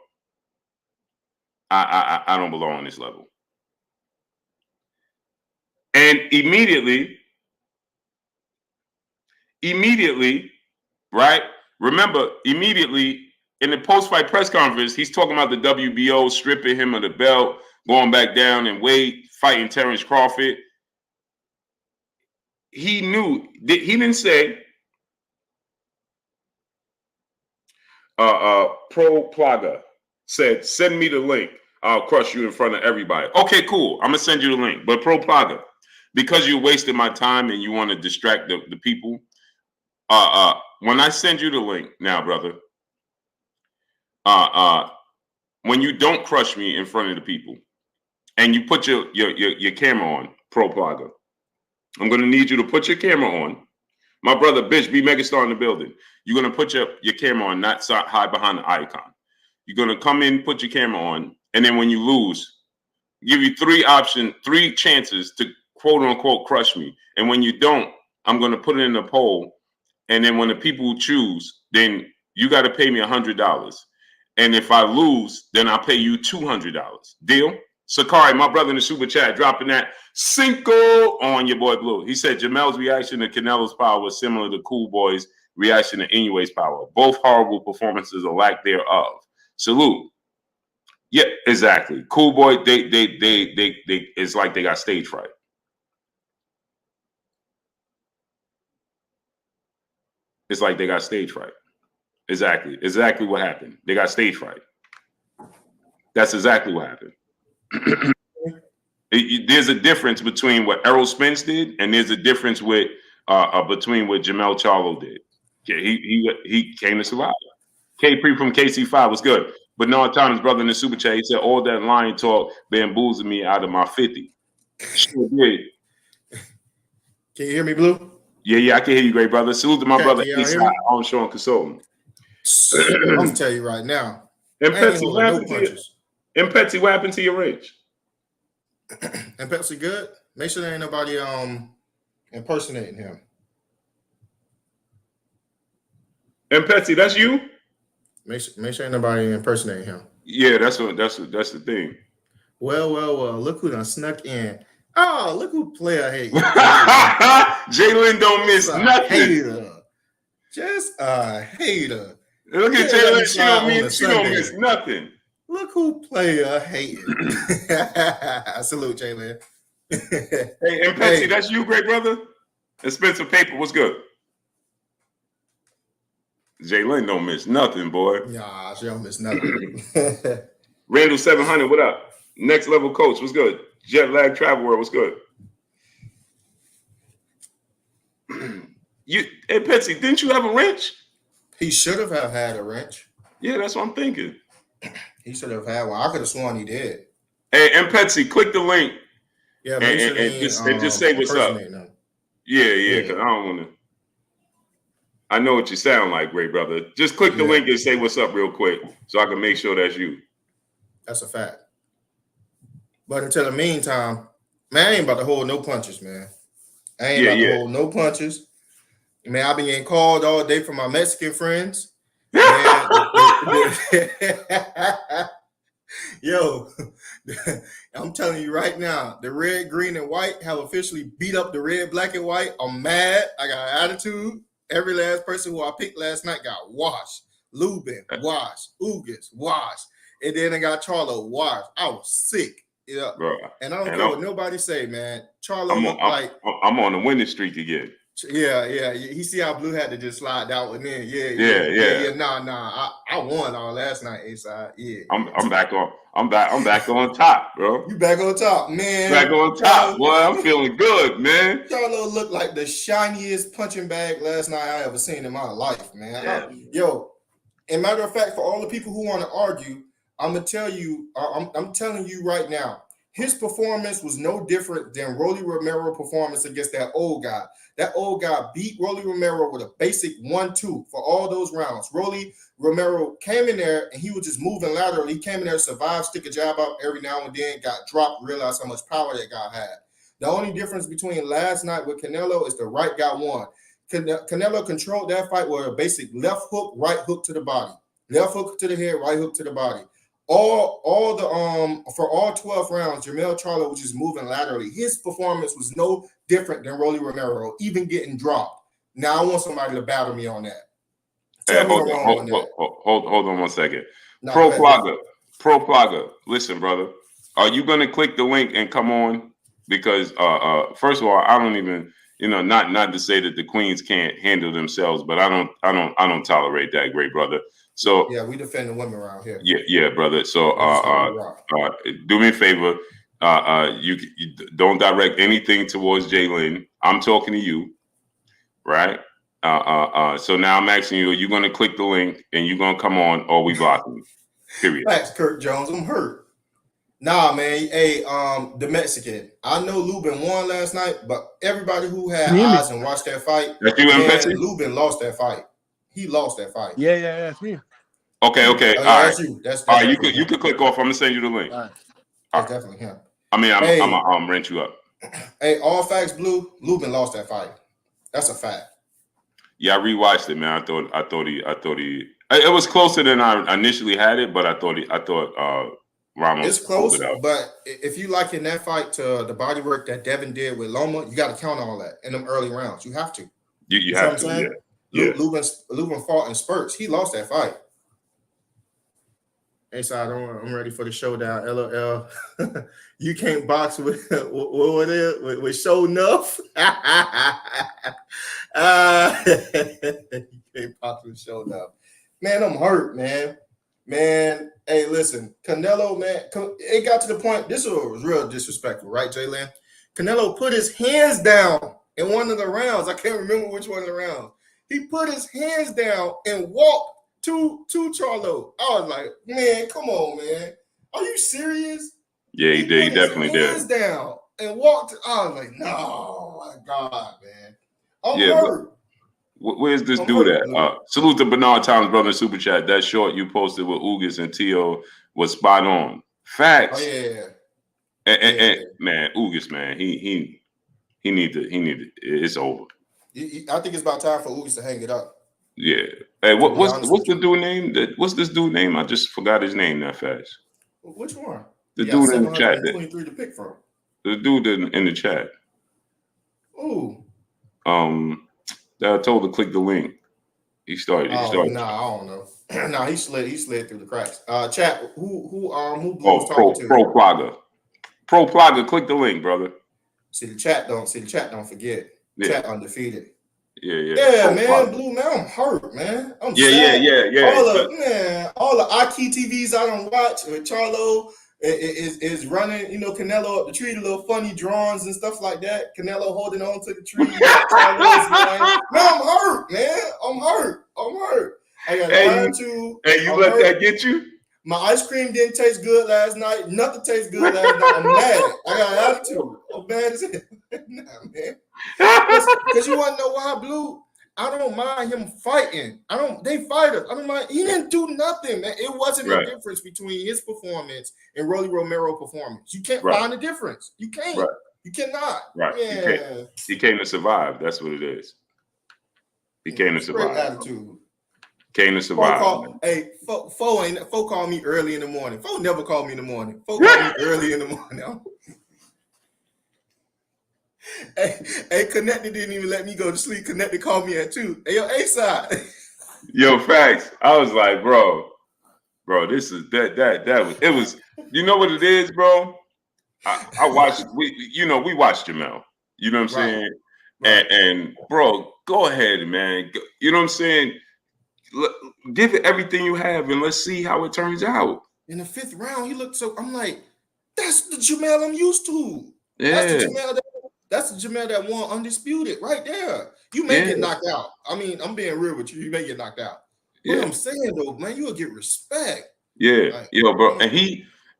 [SPEAKER 1] I don't belong on this level. And immediately, right? remember, immediately in the post-fight press conference, he's talking about the WBO stripping him of the belt, going back down and weight, fighting Terrence Crawford. He knew. He didn't say, Pro Plaga said, send me the link. I'll crush you in front of everybody. Okay, cool. I'm going to send you the link. But Pro Plaga, because you're wasting my time and you want to distract the people, when I send you the link now, brother, when you don't crush me in front of the people and you put your camera on, Pro Plaga, I'm going to need you to put your camera on. My brother, Bitch, be Megastar in the building. You're going to put your camera on, not hide behind the icon. You're going to come in, put your camera on, and then when you lose, give you three chances to quote unquote crush me. And when you don't, I'm going to put it in a poll. And then when the people choose, then you got to pay me $100. And if I lose, then I'll pay you $200. Deal? Sakari, my brother in the super chat, dropping that Cinco on your boy Blue. He said Jermell's reaction to Canelo's power was similar to Cool Boy's reaction to Inoue's power. Both horrible performances or lack thereof. Salute. Yeah, exactly. Cool Boy, they it's like they got stage fright. It's like they got stage fright. Exactly what happened. They got stage fright. That's exactly what happened. There's a difference between what Errol Spence did, and there's a difference with between what Jermell Charlo did. Yeah, he came to survive. K-Pre from KC5 was good. But no time, his brother in the super chat, he said, all that lying talk bamboozled me out of my 50. Sure did.
[SPEAKER 4] Can you hear me, Blue?
[SPEAKER 1] Yeah, I can hear you, great brother. Salute to my brother, Ace Armstrong Consultant.
[SPEAKER 4] I'm going to tell you right now.
[SPEAKER 1] And Pepsi, what happened to your rich?
[SPEAKER 4] And Pepsi good? Make sure there ain't nobody impersonating him.
[SPEAKER 1] And Pepsi, that's you?
[SPEAKER 4] Make sure ain't nobody impersonating him.
[SPEAKER 1] Yeah, that's the thing.
[SPEAKER 4] Well, look who done snuck in. Oh, look who player hate.
[SPEAKER 1] Jalen don't miss nothing.
[SPEAKER 4] Hater. Just a hater.
[SPEAKER 1] Look at Jalen. She don't miss nothing.
[SPEAKER 4] Look who player hating. Salute, Jalen.
[SPEAKER 1] Hey, and Pepsi, that's you, great brother? And Spencer Paper, what's good? Jalen don't miss nothing, boy.
[SPEAKER 4] Nah, she don't miss nothing.
[SPEAKER 1] Randall 700, what up? Next Level Coach, what's good? Jet Lag Travel World, what's good? Hey, Pepsi, didn't you have a wrench?
[SPEAKER 4] He should have had a wrench.
[SPEAKER 1] Yeah, that's what I'm thinking.
[SPEAKER 4] He should have had one. I could have sworn he did.
[SPEAKER 1] Hey, and Pepsi, click the link.
[SPEAKER 4] Yeah,
[SPEAKER 1] and just say what's up. Yeah, because I don't want to. I know what you sound like, great brother. Just click the link and say what's up real quick so I can make sure that's you.
[SPEAKER 4] That's a fact. But until the meantime, man, I ain't about to hold no punches, man. I ain't about to hold no punches. Man, I've been getting called all day from my Mexican friends. Yo, I'm telling you right now, the red, green, and white have officially beat up the red, black, and white. I'm mad. I got an attitude. Every last person who I picked last night got washed. Lubin, washed. Ugas, washed. And then I got Charlo, washed. I was sick. Yeah. Bro, and I don't care what nobody say, man. Charlo
[SPEAKER 1] I'm on the winning streak again.
[SPEAKER 4] Yeah. You see how Blue had to just slide that one in. Yeah. Nah. I won all last night, A-side. Yeah.
[SPEAKER 1] I'm back on top, bro.
[SPEAKER 4] You back on top, man.
[SPEAKER 1] Back on top, boy. I'm feeling good, man.
[SPEAKER 4] Charlo looked like the shiniest punching bag last night I ever seen in my life, man.
[SPEAKER 1] Yeah.
[SPEAKER 4] And matter of fact, for all the people who want to argue, I'm gonna tell you, I'm telling you right now, his performance was no different than Rolly Romero's performance against that old guy. That old guy beat Rolly Romero with a basic 1-2 for all those rounds. Rolly Romero came in there and he was just moving laterally. He came in there, survived, stick a jab out every now and then, got dropped, realized how much power that guy had. The only difference between last night with Canelo is the right guy won. Canelo controlled that fight with a basic left hook, right hook to the body. Left hook to the head, right hook to the body. For all 12 rounds, Jermell Charlo was just moving laterally. His performance was no different than Rolly Romero, even getting dropped. Now I want somebody to battle me on that. Tell me I'm wrong on that.
[SPEAKER 1] Hold on 1 second. Pro Plugger. Listen, brother. Are you gonna click the link and come on? Because first of all, I don't even, not to say that the queens can't handle themselves, but I don't tolerate that, great brother. So
[SPEAKER 4] yeah, we defend the women around here.
[SPEAKER 1] Yeah, brother. So do me a favor. You don't direct anything towards Jalen. I'm talking to you, right? So now I'm asking you: are you going to click the link and you're going to come on, or we blocking you? Period.
[SPEAKER 4] Thanks, Kirk Jones. I'm hurt. Nah, man. Hey, the Mexican. I know Lubin won last night, but everybody who had eyes and watched that fight, Lubin lost that fight. He lost that fight.
[SPEAKER 5] Yeah, that's me.
[SPEAKER 1] Okay.
[SPEAKER 4] Oh,
[SPEAKER 1] all right.
[SPEAKER 4] That's you. That's
[SPEAKER 1] all right. You could click off. I'm gonna send you the link.
[SPEAKER 5] All right.
[SPEAKER 4] That's definitely him.
[SPEAKER 1] I mean, I'm gonna rent you up.
[SPEAKER 4] Hey, all facts, Blue. Lubin lost that fight. That's a fact.
[SPEAKER 1] Yeah, I rewatched it, man. I thought he. It was closer than I initially had it, but I thought Ramos.
[SPEAKER 4] It's close, but if you like in that fight to the body work that Devin did with Loma, you got to count all that in them early rounds. You have to.
[SPEAKER 1] You have to. Yeah.
[SPEAKER 4] Lubin fought in spurts. He lost that fight. Hey, so I'm ready for the showdown. LOL. You can't box with show enough. You can't box with show enough. Man, I'm hurt, man. Man, hey, listen, Canelo, man, it got to the point. This was real disrespectful, right, Jalen? Canelo put his hands down in one of the rounds. I can't remember which one of the rounds. He put his hands down and walked to Charlo. I was like, man, come on, man. Are you serious?
[SPEAKER 1] Yeah, he did. He definitely did.
[SPEAKER 4] Hands down and walked. I was like, no, my God, man. I'm hurt.
[SPEAKER 1] Where's this dude at? Salute to Bernard Thomas, brother, in Super Chat. That short you posted with Ugas and Tio was spot on. Facts.
[SPEAKER 4] Oh, yeah.
[SPEAKER 1] And man, Ugas, man, he need to. It's over.
[SPEAKER 4] I think it's about time for Ugas to hang it up.
[SPEAKER 1] Yeah. Hey, what's the dude name? What's this dude name? I just forgot his name that fast.
[SPEAKER 4] Which one?
[SPEAKER 1] The dude in the chat.
[SPEAKER 4] 23 to pick from.
[SPEAKER 1] The dude in the chat.
[SPEAKER 4] Ooh.
[SPEAKER 1] That I told to click the link. He started.
[SPEAKER 4] Nah, I don't know. Nah, he slid through the cracks. Chat. Who Blue's talking to?
[SPEAKER 1] Pro Plaga. Click the link, brother.
[SPEAKER 4] See the chat don't forget. Yeah. Chat undefeated.
[SPEAKER 1] Yeah,
[SPEAKER 4] man. Blue, man, I'm hurt, man. I'm
[SPEAKER 1] sad.
[SPEAKER 4] All the Aki TVs I don't watch with Charlo is running, Canelo up the tree, the little funny drawings and stuff like that. Canelo holding on to the tree. Man, I'm hurt, man. I'm hurt. I got attitude.
[SPEAKER 1] Hey, you let that get you?
[SPEAKER 4] My ice cream didn't taste good last night. Nothing tastes good last night. I'm mad. I got attitude. I'm mad as hell. Nah, man. Because you want to know why, Blue? I don't mind him fighting. They fighters. I don't mind. He didn't do nothing, man. It wasn't a difference between his performance and Rolly Romero's performance. You can't find a difference. You can't.
[SPEAKER 1] Right.
[SPEAKER 4] You cannot.
[SPEAKER 1] Right.
[SPEAKER 4] Yeah.
[SPEAKER 1] He came to survive. That's what it is. He came to survive.
[SPEAKER 4] Great attitude.
[SPEAKER 1] Came to survive.
[SPEAKER 4] Fo called me early in the morning. Fo never called me in the morning. Fo called me early in the morning. Hey, Connected didn't even let me go to sleep. Connected called me at 2. Hey, yo, A-side.
[SPEAKER 1] Yo, facts. I was like, bro, this is that was. You know what it is, bro? I watched. We watched Jermell. You know what I'm saying? Right. And bro, go ahead, man. You know what I'm saying? Give it everything you have, and let's see how it turns out.
[SPEAKER 4] In the 5th round, he looked so. I'm like, that's the Jermell I'm used to.
[SPEAKER 1] Yeah.
[SPEAKER 4] That's the Jermell that won undisputed right there. You may get knocked out. I mean, I'm being real with you. You may get knocked out. But I'm saying though, man, you'll get respect.
[SPEAKER 1] Yeah, like, bro. And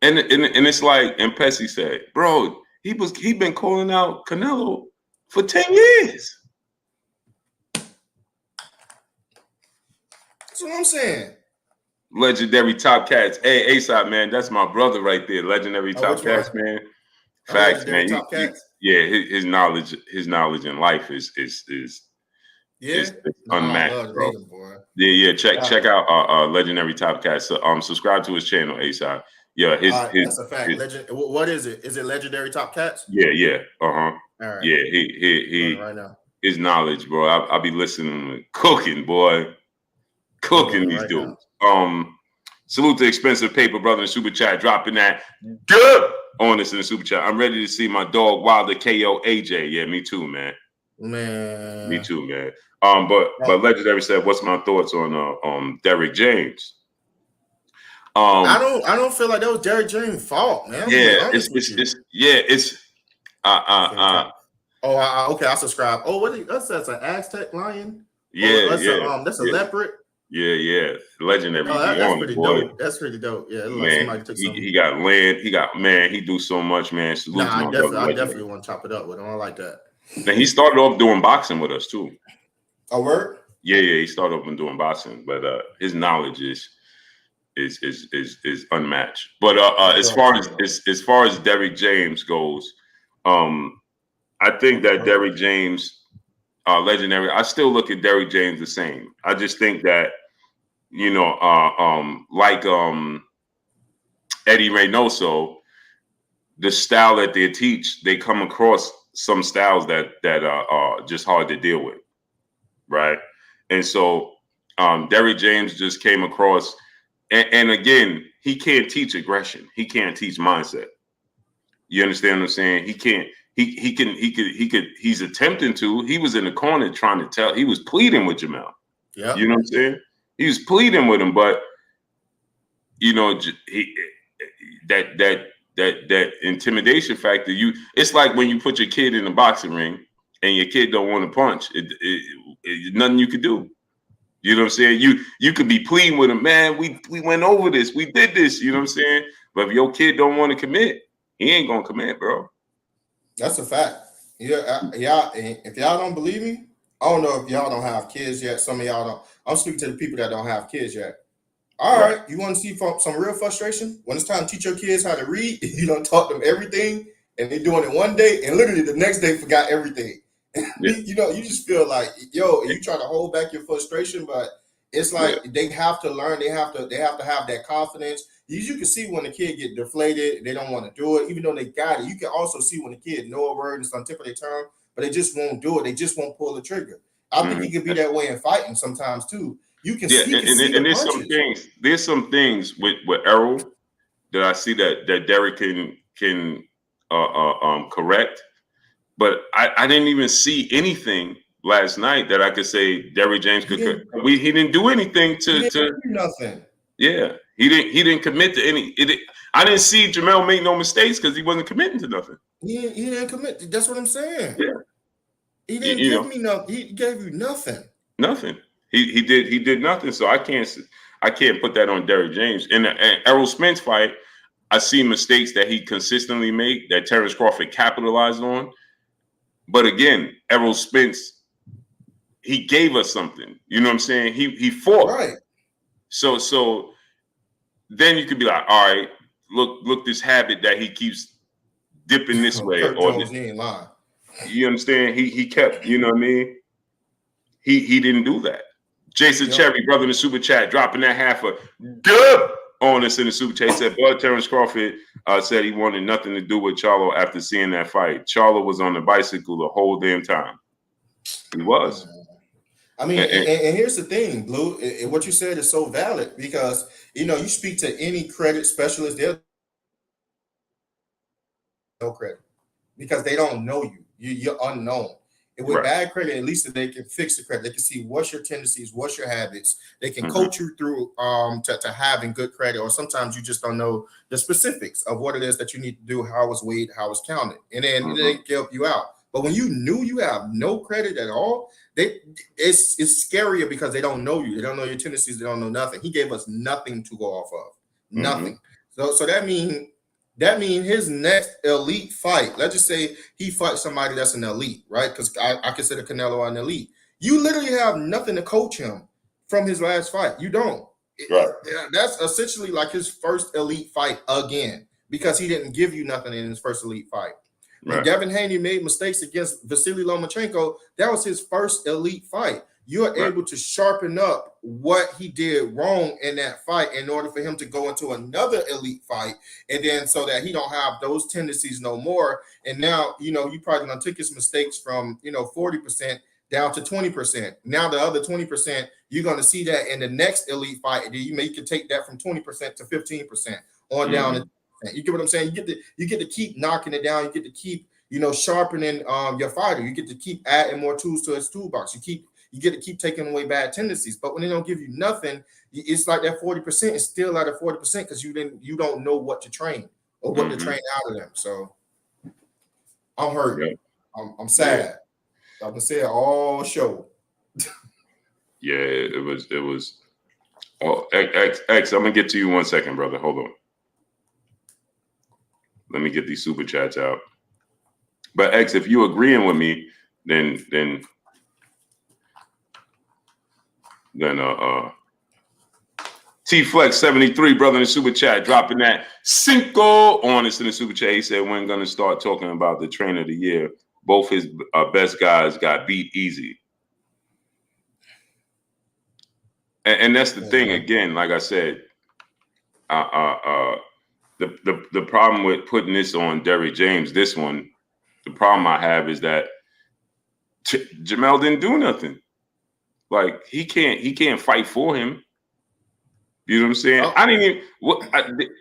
[SPEAKER 1] it's like, and Pesci said, bro, he been calling out Canelo for 10 years.
[SPEAKER 4] That's what I'm saying.
[SPEAKER 1] Legendary Top Cats. Hey, A-Side, man, that's my brother right there. Legendary Top Cats, man. Facts, man. His knowledge in life is unmatched, bro. Check out Legendary Top Cats. Subscribe to his channel, A-Side. Yeah,
[SPEAKER 4] that's a fact. What is it? Is it Legendary Top Cats?
[SPEAKER 1] Yeah.
[SPEAKER 4] All right.
[SPEAKER 1] Yeah, he
[SPEAKER 4] right now.
[SPEAKER 1] His knowledge, bro. I'll be listening to cooking, boy. Cooking these dudes. Salute to Expensive Paper Brother in the super chat, dropping that good on us in the super chat. I'm ready to see my dog Wilder KO AJ. Yeah, me too, man. Me too, man. But Legendary said, "What's my thoughts on Derrick James?"
[SPEAKER 4] I don't feel like that was Derrick James' fault, man.
[SPEAKER 1] Yeah, it's
[SPEAKER 4] okay, I subscribe. Oh, what is that's an Aztec lion?
[SPEAKER 1] Yeah,
[SPEAKER 4] that's a leopard.
[SPEAKER 1] Yeah. Legendary.
[SPEAKER 4] That's pretty dope. That's pretty dope. Yeah, it looks like somebody took some.
[SPEAKER 1] He got land. He do so much, man.
[SPEAKER 4] I definitely want to chop it up with him. I like that.
[SPEAKER 1] Now he started off doing boxing with us too.
[SPEAKER 4] A word?
[SPEAKER 1] Yeah. He started off doing boxing, but his knowledge is unmatched. But as far as Derrick James goes, I think that Derrick James. Legendary. I still look at Derrick James the same. I just think that, like Eddie Reynoso, the style that they teach, they come across some styles that are just hard to deal with, right? And so Derrick James just came across, and again, he can't teach aggression. He can't teach mindset. You understand what I'm saying? He can't. He's attempting to. He was in the corner trying to tell. He was pleading with Jermell.
[SPEAKER 4] Yeah,
[SPEAKER 1] you know what I'm saying. He was pleading with him, but that intimidation factor. It's like when you put your kid in the boxing ring and your kid don't want to punch. It nothing you could do. You know what I'm saying. You could be pleading with him, man. We went over this. We did this. You know what I'm saying. But if your kid don't want to commit, he ain't gonna commit, bro.
[SPEAKER 4] That's a fact. Yeah. If y'all don't believe me, I don't know if y'all don't have kids yet. Some of y'all don't. I'm speaking to the people that don't have kids yet. All right. You want to see some real frustration? When it's time to teach your kids how to read, you don't taught them everything, and they're doing it one day, and literally the next day forgot everything. Yeah. You just feel like, you try to hold back your frustration, but it's like they have to learn. They have to have that confidence. You can see when the kid get deflated, they don't want to do it, even though they got it. You can also see when the kid know a word and it's on the tip of their tongue, but they just won't do it. They just won't pull the trigger. I think it could be that way in fighting sometimes too. You can see and
[SPEAKER 1] there's some things with Errol that I see that Derrick can correct, but I didn't even see anything last night that I could say Derrick James could. He didn't do anything to
[SPEAKER 4] do nothing.
[SPEAKER 1] Yeah. He didn't commit to any. I didn't see Jermell make no mistakes because he wasn't committing to nothing.
[SPEAKER 4] He didn't commit. That's what I'm saying.
[SPEAKER 1] Yeah.
[SPEAKER 4] He didn't give me nothing. He gave you nothing.
[SPEAKER 1] Nothing. He did nothing. So I can't put that on Derrick James. In the Errol Spence fight, I see mistakes that he consistently made that Terrence Crawford capitalized on. But again, Errol Spence, he gave us something. You know what I'm saying? He fought.
[SPEAKER 4] Right.
[SPEAKER 1] So then you could be like, all right, look this habit that he keeps dipping this way.
[SPEAKER 4] He ain't lying.
[SPEAKER 1] You understand? He kept, you know what I mean? He didn't do that. Jason Cherry, brother in the super chat, dropping that half a good on us in the super chat. He said, but Terrence Crawford said he wanted nothing to do with Charlo after seeing that fight. Charlo was on the bicycle the whole damn time. He was.
[SPEAKER 4] I mean, and here's the thing, Blue. What you said is so valid because, you speak to any credit specialist, they'll no credit because they don't know you. You're unknown. And with bad credit, at least they can fix the credit. They can see what's your tendencies, what's your habits. They can coach you through to having good credit, or sometimes you just don't know the specifics of what it is that you need to do, how it's weighed, how it's counted, and then they can help you out. But when you knew you have no credit at all, it's scarier because they don't know you. They don't know your tendencies. They don't know nothing. He gave us nothing to go off of. Nothing. So that means his next elite fight, let's just say he fights somebody that's an elite, right? Because I consider Canelo an elite. You literally have nothing to coach him from his last fight. You don't.
[SPEAKER 1] Right.
[SPEAKER 4] That's essentially like his first elite fight again because he didn't give you nothing in his first elite fight. When Devin Haney made mistakes against Vasily Lomachenko, that was his first elite fight. You're able to sharpen up what he did wrong in that fight in order for him to go into another elite fight, and then so that he don't have those tendencies no more. And now, you probably gonna take his mistakes from 40% down to 20%. Now the other 20%, you're going to see that in the next elite fight. You can take that from 20% to 15% on down. You get what I'm saying? You get to keep knocking it down. You get to keep, sharpening your fighter. You get to keep adding more tools to his toolbox. You get to keep taking away bad tendencies. But when they don't give you nothing, it's like that 40% is still at a 40% because you don't know what to train or what to train out of them. So I'm hurt. Yeah. I'm sad. Yeah. I've been saying all show.
[SPEAKER 1] Yeah, it was. Oh, X, I'm gonna get to you 1 second, brother. Hold on. Let me get these super chats out. But X, if you agreeing with me, then T Flex 73, brother, in the super chat, dropping that cinco on us in the super chat. He said we're gonna start talking about the trainer of the year. Both his best guys got beat easy. And that's the thing, again, like I said, the problem with putting this on Derrick James, the problem I have is that Jermell didn't do nothing. Like he can't fight for him. You know what I'm saying? I didn't even.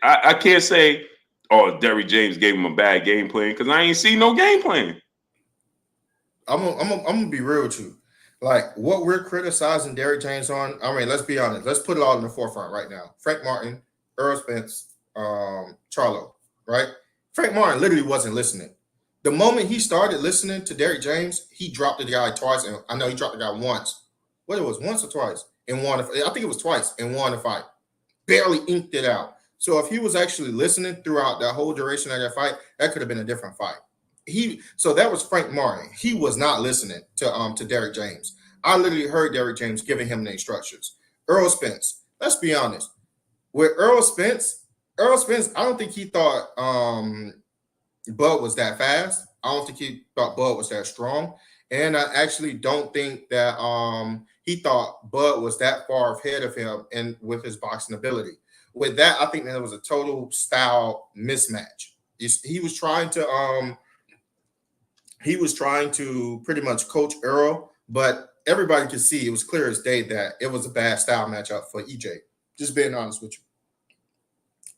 [SPEAKER 1] I can't say, oh, Derrick James gave him a bad game plan because I ain't see no game plan.
[SPEAKER 4] I'm gonna be real with you. Like what we're criticizing Derrick James on. I mean, let's be honest. Let's put it all in the forefront right now. Frank Martin, Earl Spence, Charlo. Right? Frank Martin literally wasn't listening. The moment he started listening to Derrick James, he dropped the guy twice, and I know he dropped the guy once. Whether it was once or twice in one, I think it was twice in one fight. Barely inked it out. So if he was actually listening throughout that whole duration of that fight, that could have been a different fight. So that was Frank Martin. He was not listening to Derrick James. I literally heard Derrick James giving him the instructions. Earl Spence, let's be honest. With Earl Spence, I don't think he thought Bud was that fast. I don't think he thought Bud was that strong. And I actually don't think that he thought Bud was that far ahead of him and with his boxing ability. With that, I think that was a total style mismatch. He was trying to pretty much coach Earl, but everybody could see it was clear as day that it was a bad style matchup for EJ. Just being honest with you.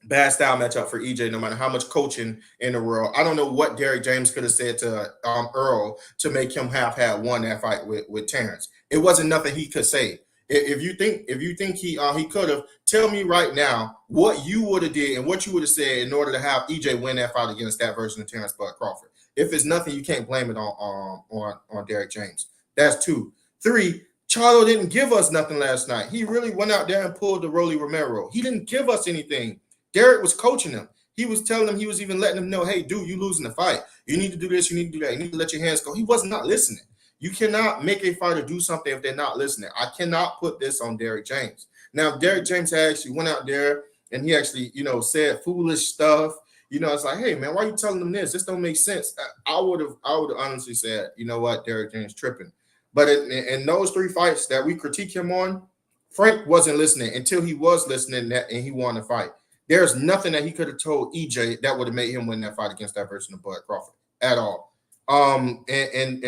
[SPEAKER 4] Bad style matchup for EJ, no matter how much coaching in the world. I don't know what Derrick James could have said to Earl to make him have had won that fight with Terrence. It wasn't nothing he could say. If you think he could have, tell me right now what you would have did and what you would have said in order to have EJ win that fight against that version of Terrence Bud Crawford. If it's nothing, you can't blame it on Derrick James. That's 2. 3. Charlo didn't give us nothing last night. He really went out there and pulled the Rolly Romero. He didn't give us anything. Derrick was coaching him. He was telling him, he was even letting him know, hey, dude, you losing the fight. You need to do this, you need to do that. You need to let your hands go. He was not listening. You cannot make a fighter do something if they're not listening. I cannot put this on Derrick James. Now, Derrick James actually went out there and he actually, said foolish stuff. It's like, hey, man, why are you telling them this? This don't make sense. I would have honestly said, you know what, Derrick James tripping. But in those 3 fights that we critique him on, Frank wasn't listening until he was listening and he won the fight. There's nothing that he could have told EJ that would have made him win that fight against that version of Bud Crawford at all. And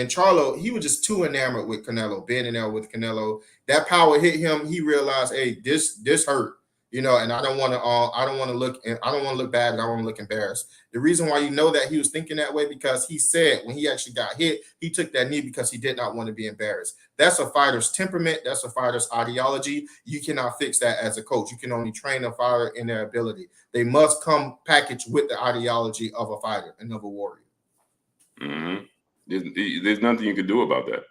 [SPEAKER 4] Charlo, he was just too enamored with Canelo, being in there with Canelo. That power hit him. He realized, hey, this hurt, and I don't want to look bad, and I don't want to look embarrassed. The reason why that he was thinking that way because he said when he actually got hit, he took that knee because he did not want to be embarrassed. That's a fighter's temperament. That's a fighter's ideology. You cannot fix that as a coach. You can only train a fighter in their ability. They must come packaged with the ideology of a fighter and of a warrior.
[SPEAKER 1] Mm-hmm. There's nothing you can do about that.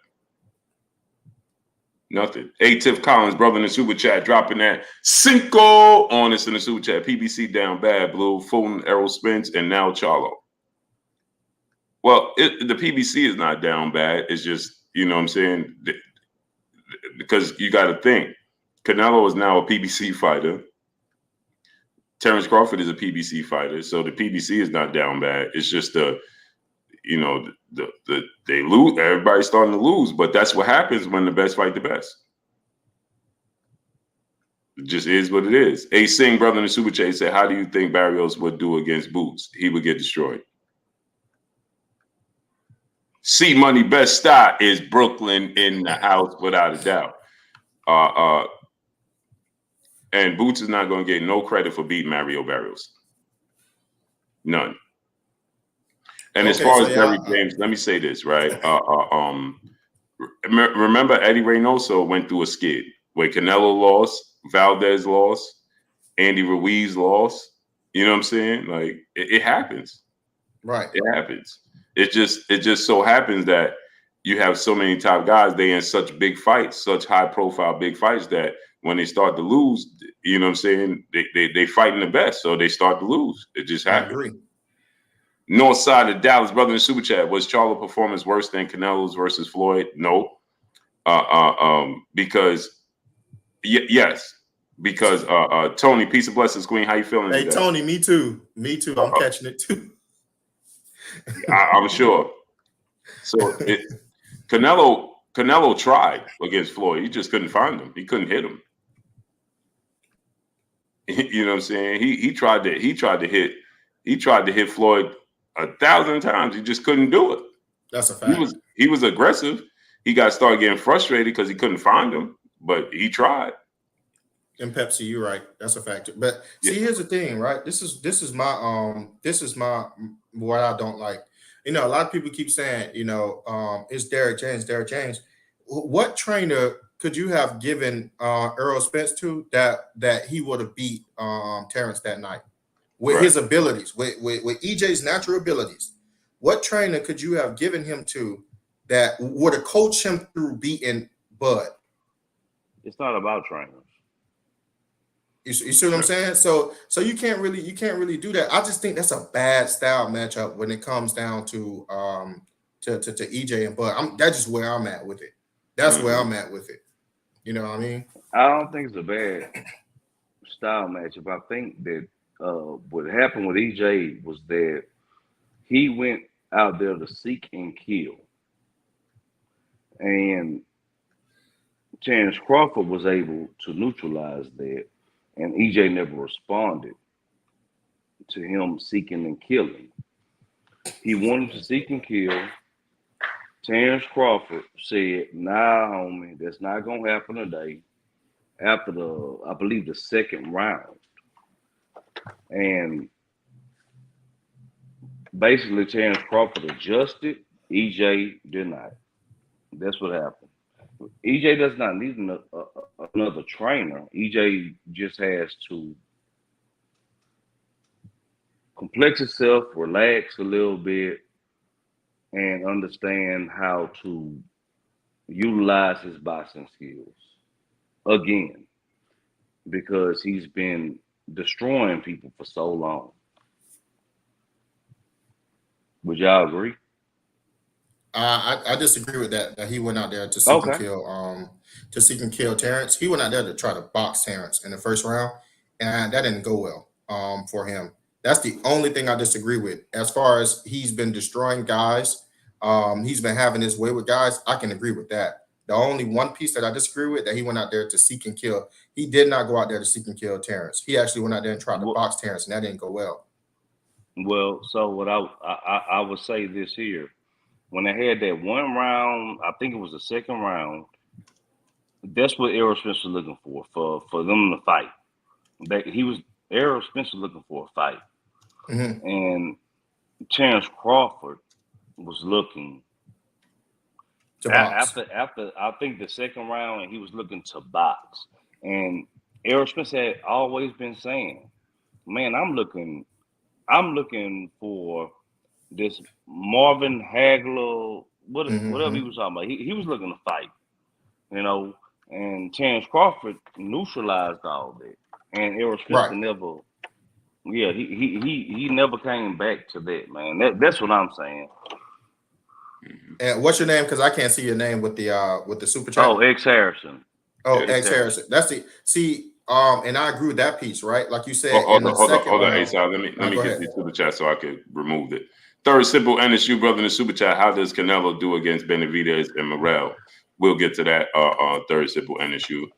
[SPEAKER 1] Nothing. Tiff Collins, brother in the super chat, dropping that cinco on us in the super chat. PBC down bad, Blue, Fulton, Errol Spence, and now Charlo. Well, the PBC is not down bad. It's just, what I'm saying? Because you got to think. Canelo is now a PBC fighter. Terrence Crawford is a PBC fighter. So the PBC is not down bad. It's just they lose. Everybody's starting to lose, but that's what happens when the best fight the best. It just is what it is. A Singh, brother in the super chat, said, "How do you think Barrios would do against Boots? He would get destroyed." C Money Best Style is Brooklyn in the house without a doubt. And Boots is not going to get no credit for beating Mario Barrios. None. And as far as Derrick James, let me say this, right? Remember Eddie Reynoso went through a skid where Canelo lost, Valdez lost, Andy Ruiz lost. You know what I'm saying? Like it happens.
[SPEAKER 4] Right.
[SPEAKER 1] It happens. It just so happens that you have so many top guys. They in such big fights, such high profile big fights that when they start to lose, you know what I'm saying? They fighting the best, so they start to lose. It just happens. I agree. North side of Dallas, brother in the super chat, was Charlo performance worse than Canelo's versus Floyd? No. Because yes. Because Tony, peace and blessings, Queen. How you feeling?
[SPEAKER 4] Hey, today? Tony, me too. Me too. I'm catching it too.
[SPEAKER 1] I'm sure. So Canelo tried against Floyd. He just couldn't find him. He couldn't hit him. You know what I'm saying? He tried to hit Floyd 1,000 times. He just couldn't do it.
[SPEAKER 4] That's a fact.
[SPEAKER 1] He was aggressive. He got started getting frustrated because he couldn't find him, but he tried.
[SPEAKER 4] And Pepsi, you're right. That's a factor. But see, here's the thing, right? This is my what I don't like. You know, a lot of people keep saying, you know, it's Derrick James. What trainer could you have given Errol Spence to that he would have beat Terrence that night with his abilities, with EJ's natural abilities? What trainer could you have given him to that would have coached him through beating Bud?
[SPEAKER 3] It's not about trainers.
[SPEAKER 4] You see what I'm saying? So you can't really do that. I just think that's a bad style matchup when it comes down to EJ and Bud. That's just where I'm at with it. That's where I'm at with it. You know what I mean?
[SPEAKER 3] I don't think it's a bad style matchup. I think that what happened with EJ was that he went out there to seek and kill, and Terrence Crawford was able to neutralize that. And EJ never responded to him seeking and killing. He wanted to seek and kill. Terrence Crawford said, "Nah, homie, that's not gonna happen today." After I believe the second round, and basically Terrence Crawford adjusted. EJ did not. That's what happened. EJ does not need another trainer. EJ just has to complex himself, relax a little bit, and understand how to utilize his boxing skills again, because he's been destroying people for so long. Would y'all agree?
[SPEAKER 4] I disagree with that. That he went out there to seek and kill Terrence. He went out there to try to box Terrence in the first round, and that didn't go well for him. That's the only thing I disagree with. As far as he's been destroying guys, he's been having his way with guys. I can agree with that. The only one piece that I disagree with, that he went out there to seek and kill. He did not go out there to seek and kill Terrence. He actually went out there and tried to box Terrence, and that didn't go well.
[SPEAKER 3] Well, so what I would say this here. When they had that one round, I think it was the second round, that's what Errol Spence was looking for them to fight. Errol Spence was looking for a fight. Mm-hmm. And Terrence Crawford was looking to box. After I think the second round, he was looking to box. And Errol Spence had always been saying, "Man, I'm looking for this Marvin Hagler, whatever he was talking about." He was looking to fight, you know, and Terrence Crawford neutralized all that. And Errol Spence never, he never came back to that, man. That's what I'm saying.
[SPEAKER 4] And what's your name? Because I can't see your name with the super chat.
[SPEAKER 3] Oh, X Harrison.
[SPEAKER 4] Oh, X Harrison. That's the and I agree with that piece, right? Like you said.
[SPEAKER 1] Hold on, Ace. Let me get the super chat so I can remove it. Third simple NSU brother in the super chat. How does Canelo do against Benavidez and Morrell? We'll get to that. Third simple NSU.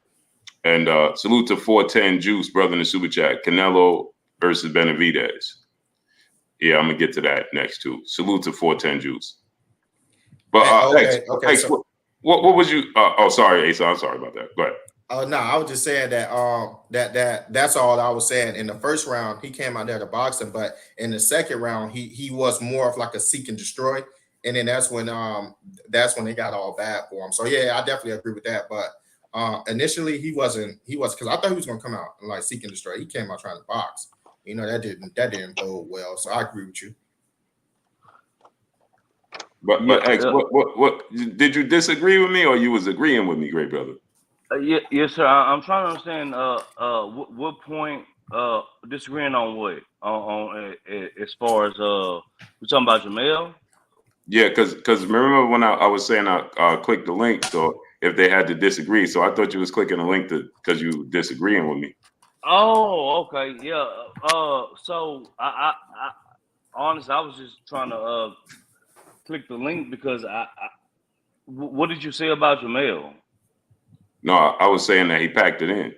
[SPEAKER 1] And salute to 410 Juice brother in the super chat. Canelo versus Benavidez. Yeah, I'm gonna get to that next too. Salute to 410 Juice. But
[SPEAKER 4] okay. So
[SPEAKER 1] what was you? Sorry, Asa. I'm sorry about that. Go ahead.
[SPEAKER 4] no, I was just saying that that's all I was saying. In the first round, he came out there to box him, but in the second round, he was more of like a seek and destroy, and then that's when it got all bad for him. So yeah, I definitely agree with that. But initially, he was because I thought he was gonna come out and like seek and destroy. He came out trying to box. You know, that didn't bode well. So I agree with you.
[SPEAKER 1] But X, what did you disagree with me, or you was agreeing with me, great brother?
[SPEAKER 3] Yes, sir. I'm trying to understand. What point? Disagreeing on what? On as far as we're talking about Jermell?
[SPEAKER 1] Yeah, because remember when I was saying I clicked the link, so if they had to disagree, so I thought you was clicking the link because you disagreeing with me.
[SPEAKER 3] Oh, okay, yeah. So I honestly, I was just trying to click the link because what did you say about Jermell?
[SPEAKER 1] No, I was saying that he packed it in.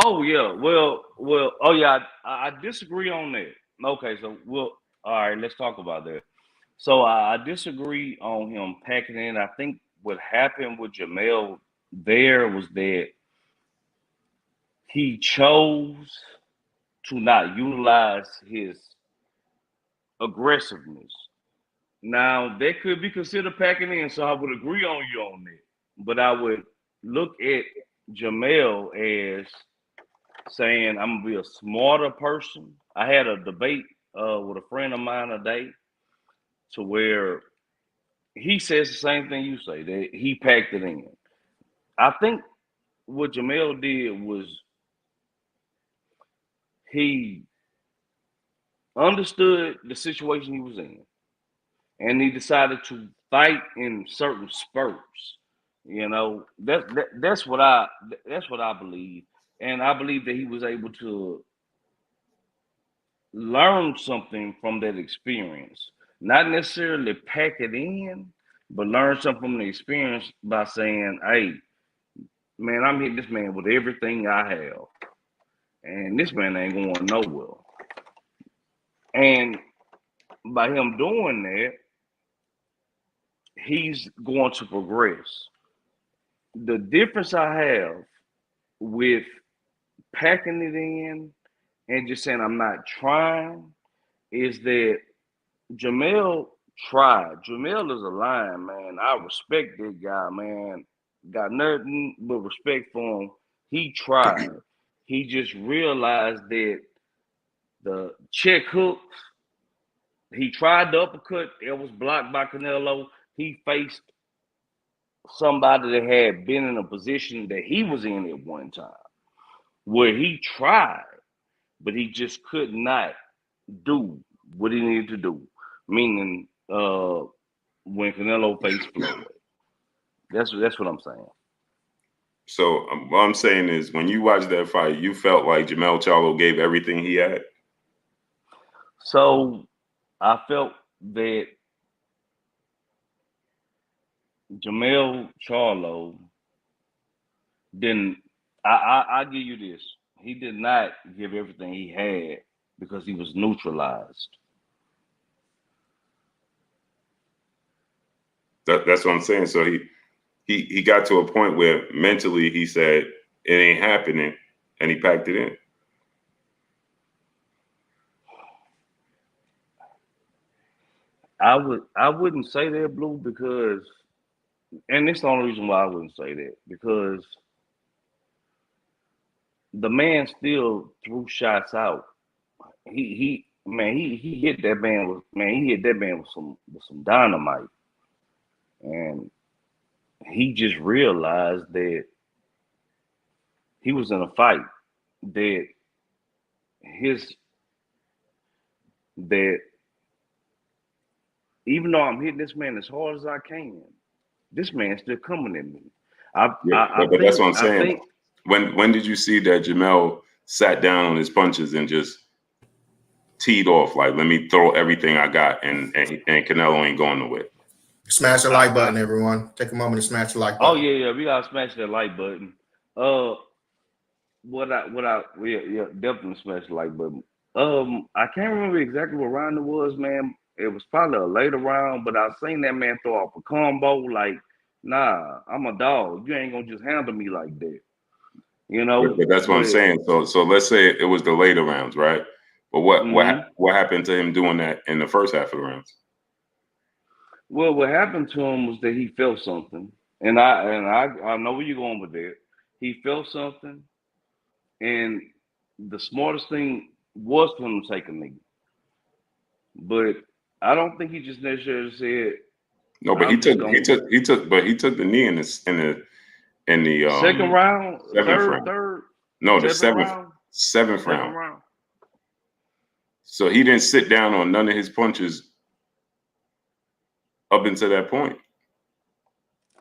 [SPEAKER 3] Oh yeah, well. Oh yeah, I disagree on that. Okay, so all right. Let's talk about that. So I disagree on him packing in. I think what happened with Jermell there was that he chose to not utilize his aggressiveness. Now that could be considered packing in, so I would agree on you on that. But I would look at Jermell as saying I'm gonna be a smarter person. I had a debate with a friend of mine today to where he says the same thing you say, that he packed it in. I think what Jermell did was he understood the situation he was in, and he decided to fight in certain spurts. You know, that's what I believe, and I believe that he was able to learn something from that experience. Not necessarily pack it in, but learn something from the experience by saying, "Hey, man, I'm hitting this man with everything I have, and this man ain't going nowhere." And by him doing that, he's going to progress. The difference I have with packing it in and just saying I'm not trying is that Jermell tried. Jermell is a lion, man. I respect that guy, man. Got nothing but respect for him. He tried. He just realized that the check hooks, he tried the uppercut. It was blocked by Canelo. He faced somebody that had been in a position that he was in at one time, where he tried, but he just could not do what he needed to do. Meaning, when Canelo faced Floyd. That's what I'm saying.
[SPEAKER 1] So what I'm saying is, when you watched that fight, you felt like Jermell Charlo gave everything he had.
[SPEAKER 3] So I felt that Jermell Charlo didn't. I give you this. He did not give everything he had because he was neutralized.
[SPEAKER 1] That's what I'm saying. So he got to a point where mentally he said it ain't happening, and he packed it in.
[SPEAKER 3] I wouldn't say that, Blue, because, and it's the only reason why I wouldn't say that, because the man still threw shots out. He hit that man with some dynamite, and he just realized that he was in a fight, that even though I'm hitting this man as hard as I can, this man's still coming at me.
[SPEAKER 1] But that's what I'm saying. When did you see that Jermell sat down on his punches and just teed off, like, let me throw everything I got, and Canelo ain't going nowhere?
[SPEAKER 4] Smash the like button, everyone. Take a moment to smash the like button.
[SPEAKER 3] Oh yeah, we gotta smash that like button. Definitely smash the like button. I can't remember exactly what round it was, man. It was probably a later round, but I seen that man throw off a combo. Like, nah, I'm a dog. You ain't gonna just handle me like that. You know.
[SPEAKER 1] But that's what I'm saying. So let's say it was the later rounds, right? But what happened to him doing that in the first half of the rounds?
[SPEAKER 3] Well, what happened to him was that he felt something, and I know where you're going with that. He felt something, and the smartest thing was for him to take a knee. But I don't think he just necessarily said.
[SPEAKER 1] No, but he took the knee in the
[SPEAKER 3] second round, third.
[SPEAKER 1] No, the seventh round. So he didn't sit down on none of his punches up until that point.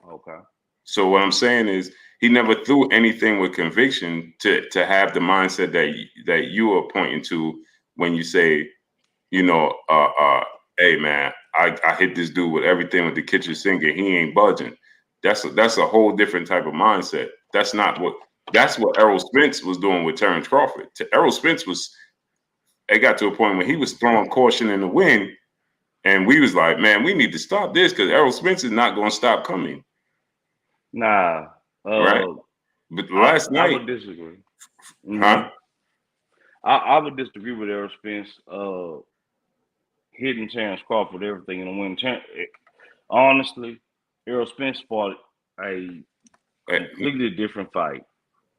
[SPEAKER 3] Okay.
[SPEAKER 1] So what I'm saying is he never threw anything with conviction to have the mindset that you are pointing to when you say, you know, hey man, I hit this dude with everything with the kitchen sink and he ain't budging. That's a whole different type of mindset. That's what Errol Spence was doing with Terrence Crawford. Errol Spence it got to a point when he was throwing caution in the wind, and we was like, man, we need to stop this because Errol Spence is not going to stop coming.
[SPEAKER 3] Nah.
[SPEAKER 1] Right. But last night,
[SPEAKER 3] I would disagree.
[SPEAKER 1] Huh?
[SPEAKER 3] I would disagree with Errol Spence hitting Terrence Crawford, everything in the win. Honestly, Errol Spence fought a completely different fight.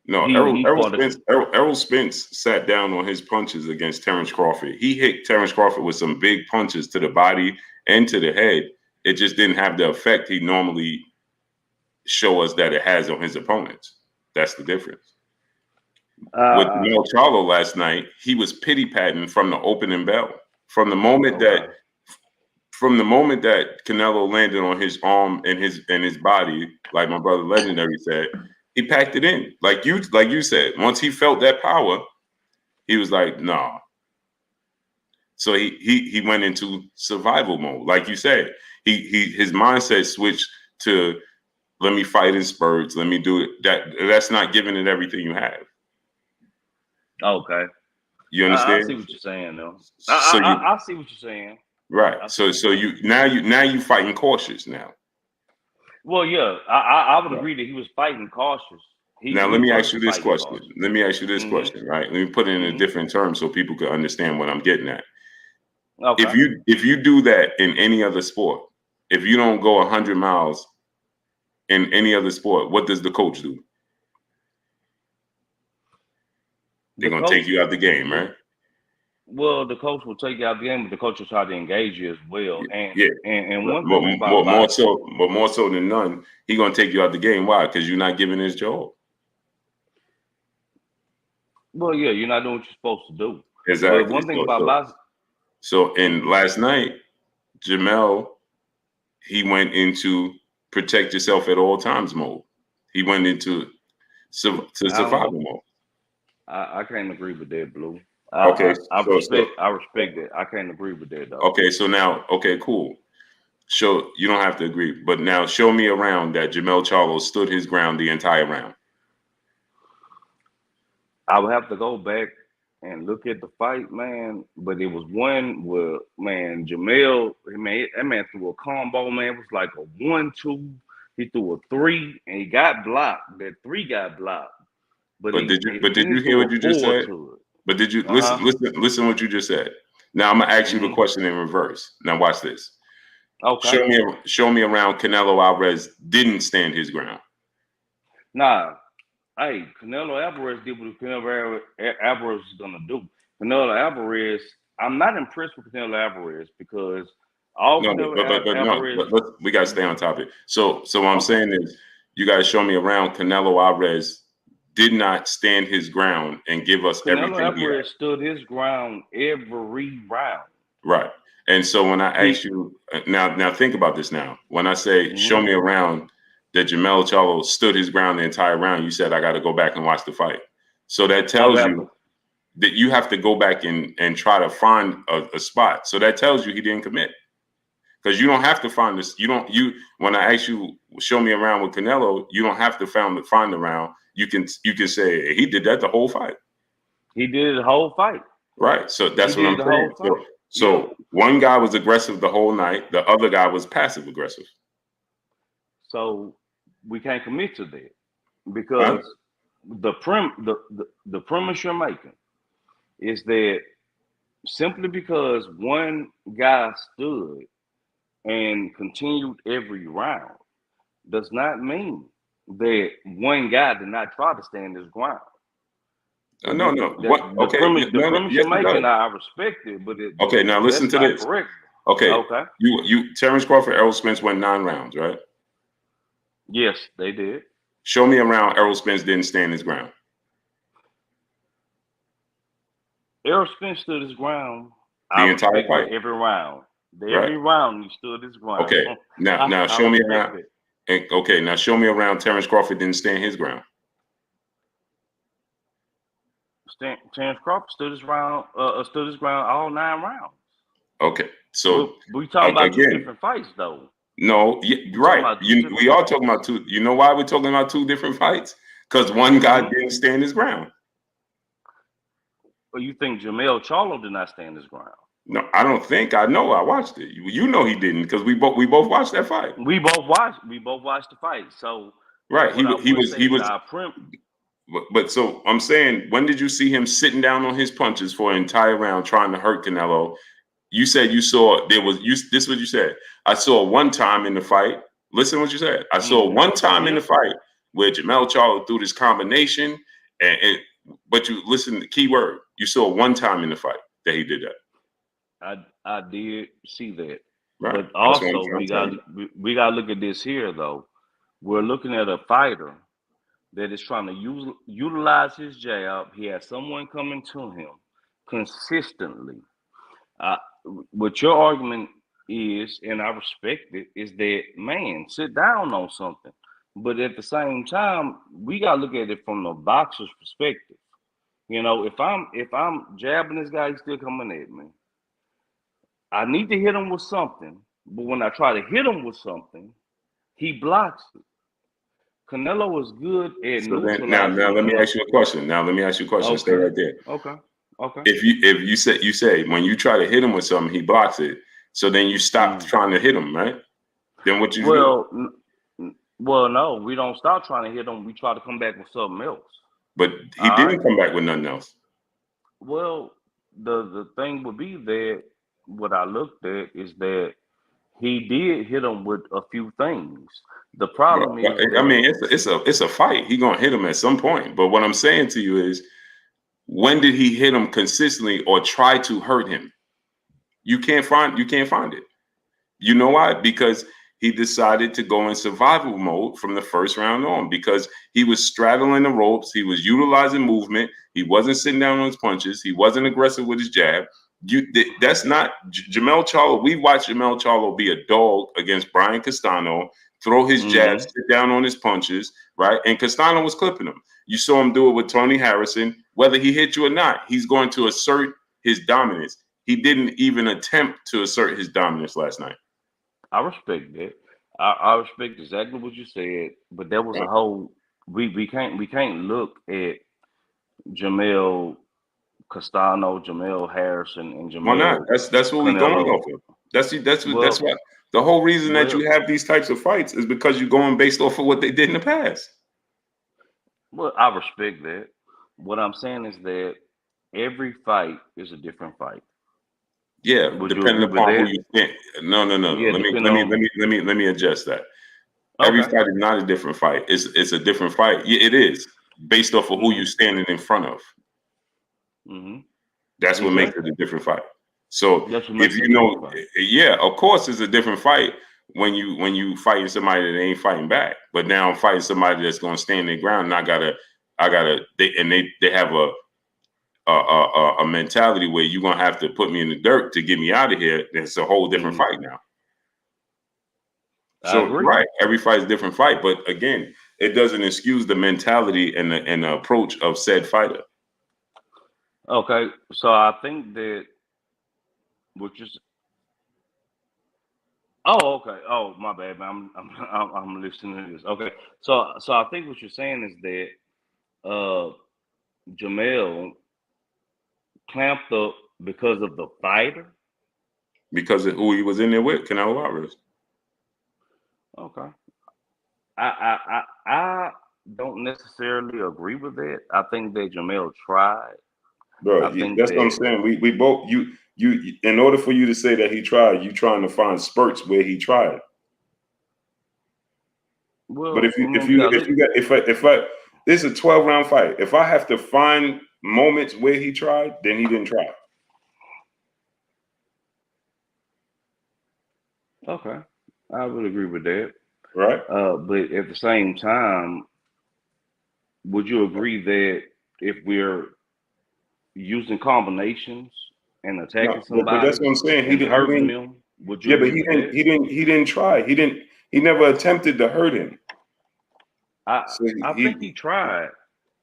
[SPEAKER 1] No, Errol Spence sat down on his punches against Terrence Crawford. He hit Terrence Crawford with some big punches to the body and to the head. It just didn't have the effect he normally show us that it has on his opponents. That's the difference. With Charlo last night, he was pity-patting from the opening bell. From the moment that Canelo landed on his arm and his body, like my brother Legendary said, he packed it in. Like you said, once he felt that power, he was like, nah. So he went into survival mode. Like you said, his mindset switched to, let me fight in spurts, let me do it. That's not giving it everything you have.
[SPEAKER 3] Okay.
[SPEAKER 1] You understand?
[SPEAKER 3] I see what you're saying, though. I see what you're saying.
[SPEAKER 1] Right. So you fighting cautious now.
[SPEAKER 3] Well, yeah, I would agree that he was fighting cautious.
[SPEAKER 1] Let me ask you this question. Right? Let me put it in a different term so people can understand what I'm getting at. Okay. If you do that in any other sport, if you don't go 100 miles in any other sport, what does the coach do? They're going to take you out the game, right?
[SPEAKER 3] Well, the coach will take you out the game, but the coach will try to engage you as well. And one
[SPEAKER 1] thing more so than none, he's going to take you out the game. Why? Because you're not giving his job.
[SPEAKER 3] Well, yeah, you're not doing what you're supposed to do.
[SPEAKER 1] Exactly.
[SPEAKER 3] But one thing about boxing.
[SPEAKER 1] So in last night, Jermell, he went into protect yourself at all times mode. He went into survival mode.
[SPEAKER 3] I can't agree with that, Blue.
[SPEAKER 1] I
[SPEAKER 3] respect that. I can't agree with that, though.
[SPEAKER 1] Okay, so now, cool. So you don't have to agree, but now show me a round that Jermell Charlo stood his ground the entire round.
[SPEAKER 3] I would have to go back and look at the fight, man. But it was one where, man, Jermell, that man threw a combo, man. It was like a 1-2. He threw a 3, and he got blocked. That 3 got blocked. But did you hear what you just said?
[SPEAKER 1] But did you listen what you just said? Now I'm gonna ask you the question in reverse. Now watch this. Okay. Show me around Canelo Alvarez didn't stand his ground.
[SPEAKER 3] Nah. Hey, Canelo Alvarez did what Canelo Alvarez was gonna do. Canelo Alvarez, I'm not impressed with Canelo Alvarez because
[SPEAKER 1] we gotta stay on topic. So what I'm saying is you gotta show me around Canelo Alvarez did not stand his ground and give us everything.
[SPEAKER 3] Canelo Alvarez stood his ground every round.
[SPEAKER 1] Right. And so when I ask you now think about this now. When I say show me around that Jermell Charlo stood his ground the entire round, you said I got to go back and watch the fight. So that tells you that you have to go back and try to find a spot. So that tells you he didn't commit. Because you don't have to find this. When I ask you show me around with Canelo, you don't have to find the round. You can say he did that the whole fight.
[SPEAKER 3] He did the whole fight.
[SPEAKER 1] Right. So that's what I'm saying. So one guy was aggressive the whole night. The other guy was passive aggressive.
[SPEAKER 3] So we can't commit to that because the premise you're making is that simply because one guy stood and continued every round does not mean that one guy did not try to stand his ground.
[SPEAKER 1] No.
[SPEAKER 3] The premise you're making, I respect it, but
[SPEAKER 1] now listen to this.
[SPEAKER 3] Correct.
[SPEAKER 1] Okay. You Terrence Crawford, Errol Spence went 9 rounds, right?
[SPEAKER 3] Yes, they did.
[SPEAKER 1] Show me a round Errol Spence didn't stand his ground.
[SPEAKER 3] Errol Spence stood his ground
[SPEAKER 1] the entire fight.
[SPEAKER 3] Every round. Every round he stood his ground.
[SPEAKER 1] Okay. Now show me around. Okay, now show me around Terrence Crawford didn't stand his ground.
[SPEAKER 3] Terrence Crawford stood his ground all 9 rounds.
[SPEAKER 1] Okay, so
[SPEAKER 3] we talking about 2 different fights, though.
[SPEAKER 1] No, right. We are talking about 2. You know why we're talking about 2 different fights? Because one guy didn't stand his ground.
[SPEAKER 3] Well, you think Jermell Charlo did not stand his ground?
[SPEAKER 1] No, I don't think. I know. I watched it. You know he didn't because we both watched that fight.
[SPEAKER 3] We both watched the fight. So
[SPEAKER 1] right, he was. But so I'm saying, when did you see him sitting down on his punches for an entire round trying to hurt Canelo? You said you saw this is what you said. I saw one time in the fight. Listen to what you said. I saw one time in the fight where Jermell Charlo threw this combination, but you listen. The key word. You saw one time in the fight that he did that.
[SPEAKER 3] I did see that.
[SPEAKER 1] Right.
[SPEAKER 3] But also we got to look at this here though. We're looking at a fighter that is trying to utilize his jab. He has someone coming to him consistently. What your argument is, and I respect it, is that, man, sit down on something. But at the same time, we got to look at it from the boxer's perspective. You know, if I'm jabbing this guy, he's still coming at me. I need to hit him with something. But when I try to hit him with something, he blocks it. Canelo is good at neutralizing.
[SPEAKER 1] Now let me ask you a question. Okay. Stay right there.
[SPEAKER 3] Okay.
[SPEAKER 1] If you say when you try to hit him with something, he blocks it. So then you stop trying to hit him, right? Then what you do?
[SPEAKER 3] Well, no, we don't stop trying to hit him. We try to come back with something else.
[SPEAKER 1] But he didn't come back with nothing else.
[SPEAKER 3] Well, the thing would be that what I looked at is that he did hit him with a few things. The problem is,
[SPEAKER 1] I mean, it's a fight. He's gonna hit him at some point. But what I'm saying to you is, when did he hit him consistently or try to hurt him? You can't find it. You know why? Because he decided to go in survival mode from the first round on, because he was straddling the ropes. He was utilizing movement. He wasn't sitting down on his punches. He wasn't aggressive with his jab. That's not Jermell Charlo. We watched Jermell Charlo be a dog against Brian Castano, throw his jab, sit down on his punches, right? And Castano was clipping him. You saw him do it with Tony Harrison. Whether he hit you or not, he's going to assert his dominance. He didn't even attempt to assert his dominance last night.
[SPEAKER 3] I respect that. I respect exactly what you said, but there was a whole. We can't look at Jermell Castano, Jermell Harrison, and Jermell.
[SPEAKER 1] Why not? That's what we're going off of. That's what the whole reason that you have these types of fights is because you're going based off of what they did in the past.
[SPEAKER 3] Well, I respect that. What I'm saying is that every fight is a different fight.
[SPEAKER 1] Yeah, depending upon who you think. No.
[SPEAKER 3] Yeah,
[SPEAKER 1] let me adjust that. Okay. Every fight is not a different fight. It's a different fight. Yeah, it is based off of who you're standing in front of.
[SPEAKER 3] Mm-hmm.
[SPEAKER 1] That's what makes it a different fight. So if you know, yeah, of course, it's a different fight when you fighting somebody that ain't fighting back. But now I'm fighting somebody that's going to stand their ground, and they have a mentality where you're gonna have to put me in the dirt to get me out of here. It's a whole different fight now. So right, every fight is a different fight, but again, it doesn't excuse the mentality and the approach of said fighter.
[SPEAKER 3] Okay, so I think that Oh, my bad, man. I'm listening to this. Okay, so I think what you're saying is that Jermell clamped up because of the fighter.
[SPEAKER 1] Because of who he was in there with, Canelo Alvarez.
[SPEAKER 3] Okay. I don't necessarily agree with that. I think that Jermell tried.
[SPEAKER 1] Bro, that's what I'm saying. We both you in order for you to say that he tried, you trying to find spurts where he tried.
[SPEAKER 3] Well,
[SPEAKER 1] but if this is a 12-round fight. If I have to find moments where he tried, then he didn't try.
[SPEAKER 3] Okay, I would agree with that.
[SPEAKER 1] Right.
[SPEAKER 3] But at the same time, would you agree that if we're using combinations and attacking somebody,
[SPEAKER 1] but that's what I'm saying.
[SPEAKER 3] He
[SPEAKER 1] didn't try. He never attempted to hurt him.
[SPEAKER 3] I think he tried.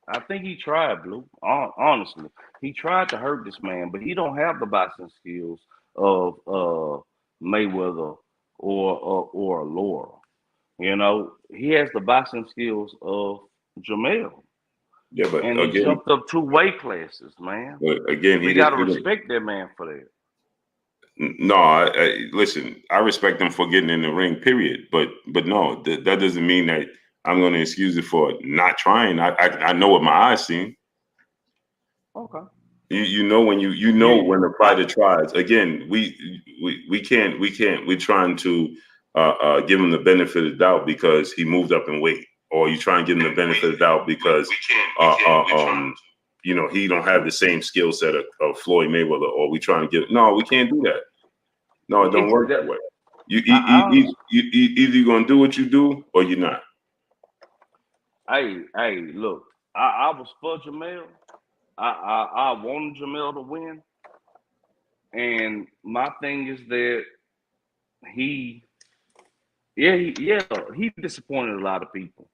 [SPEAKER 3] I think he tried, Blue. Honestly, he tried to hurt this man, but he don't have the boxing skills of Mayweather or Laura. You know, he has the boxing skills of Jermell.
[SPEAKER 1] Yeah, but
[SPEAKER 3] and
[SPEAKER 1] again,
[SPEAKER 3] he jumped up 2 weight classes, man.
[SPEAKER 1] But again,
[SPEAKER 3] we got to respect that man for that.
[SPEAKER 1] No, listen, I respect him for getting in the ring, period. But no, that doesn't mean that I'm going to excuse it for not trying. I know what my eyes seen.
[SPEAKER 3] Okay.
[SPEAKER 1] You know when when the fighter tries. Again, we can't. We're trying to give him the benefit of the doubt because he moved up in weight, or you try and give him the benefit of the doubt because you know he don't have the same skill set of Floyd Mayweather, or we try and give. No, we can't do that. No, it don't work that way. Either you're gonna do what you do or you're not.
[SPEAKER 3] Hey, look, I was for Jermell. I wanted Jermell to win, and my thing is that he disappointed a lot of people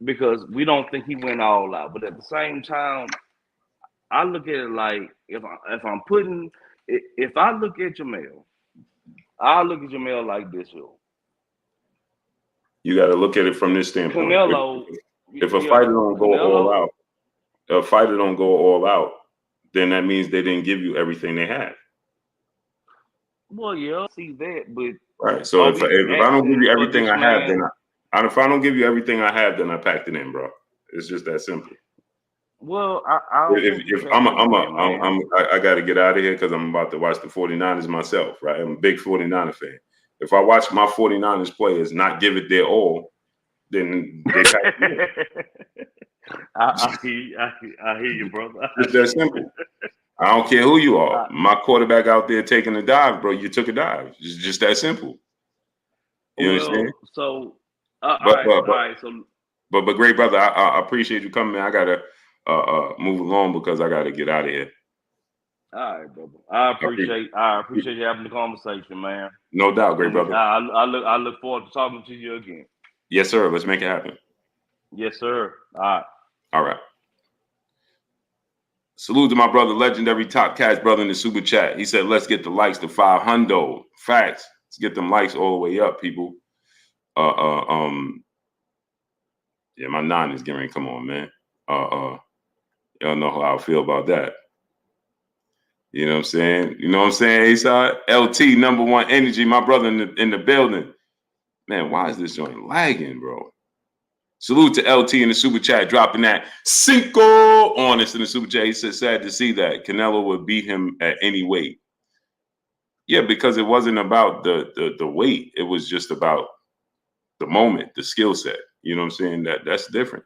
[SPEAKER 3] because we don't think he went all out. But at the same time, I look at it like if I look at Jermell, I look at Jermell like this, yo.
[SPEAKER 1] You got to look at it from this standpoint.
[SPEAKER 3] Canelo,
[SPEAKER 1] if a fighter don't go all out, then that means they didn't give you everything they had.
[SPEAKER 3] Well, yeah, I see that, but
[SPEAKER 1] right. So if I don't give you everything I have, then if I don't give you everything I have, then I packed it in, bro. It's just that simple.
[SPEAKER 3] Well,
[SPEAKER 1] I got to get out of here because I'm about to watch the 49ers myself, right? I'm a big 49er fan. If I watch my 49ers players not give it their all, then they
[SPEAKER 3] I hear you, brother.
[SPEAKER 1] It's that simple. I don't care who you are. My quarterback out there taking a dive, bro. You took a dive. It's just that simple. You understand?
[SPEAKER 3] So,
[SPEAKER 1] but great brother, I appreciate you coming, man. I gotta move along because I gotta get out of here.
[SPEAKER 3] All right, brother. I appreciate you having the conversation, man.
[SPEAKER 1] No doubt, great brother.
[SPEAKER 3] I look forward to talking to you again.
[SPEAKER 1] Yes, sir. Let's make it happen.
[SPEAKER 3] Yes, sir. All right.
[SPEAKER 1] All right. Salute to my brother, legendary Top Cash brother in the super chat. He said, let's get the likes to 500. Facts. Let's get them likes all the way up, people. Yeah, my 9 is getting ready. Come on, man. Y'all know how I feel about that. You know what I'm saying? You know what I'm saying, A-Side? LT, #1 energy, my brother in the building. Man, why is this joint lagging, bro? Salute to LT in the super chat, dropping that Cinco on us in the super chat. He said, sad to see that Canelo would beat him at any weight. Yeah, because it wasn't about the weight. It was just about the moment, the skill set. You know what I'm saying? That's different.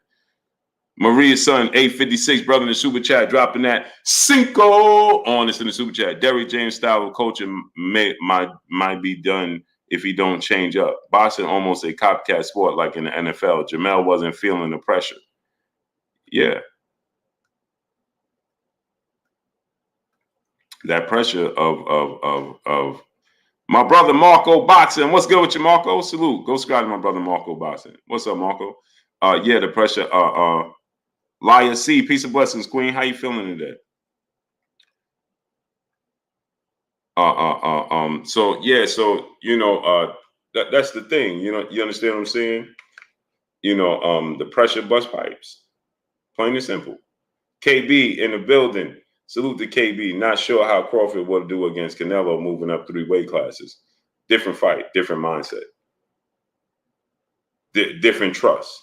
[SPEAKER 1] Maria's son, 856, brother in the super chat, dropping that Cinco on us in the super chat. Derrick James style of coaching might be done if he don't change up. Boxing almost a copycat sport like in the NFL. Jermell wasn't feeling the pressure. Yeah. That pressure of my brother Marco Boxing. What's good with you, Marco? Salute. Go subscribe to my brother Marco Boxing. What's up, Marco? Yeah, the pressure. Liar C, peace of blessings, Queen. How you feeling today? So yeah, so you know, that's the thing. You know, you understand what I'm saying? You know, the pressure bust pipes. Plain and simple. KB in the building. Salute to KB. Not sure how Crawford will do against Canelo moving up 3 weight classes. Different fight, different mindset, different trust.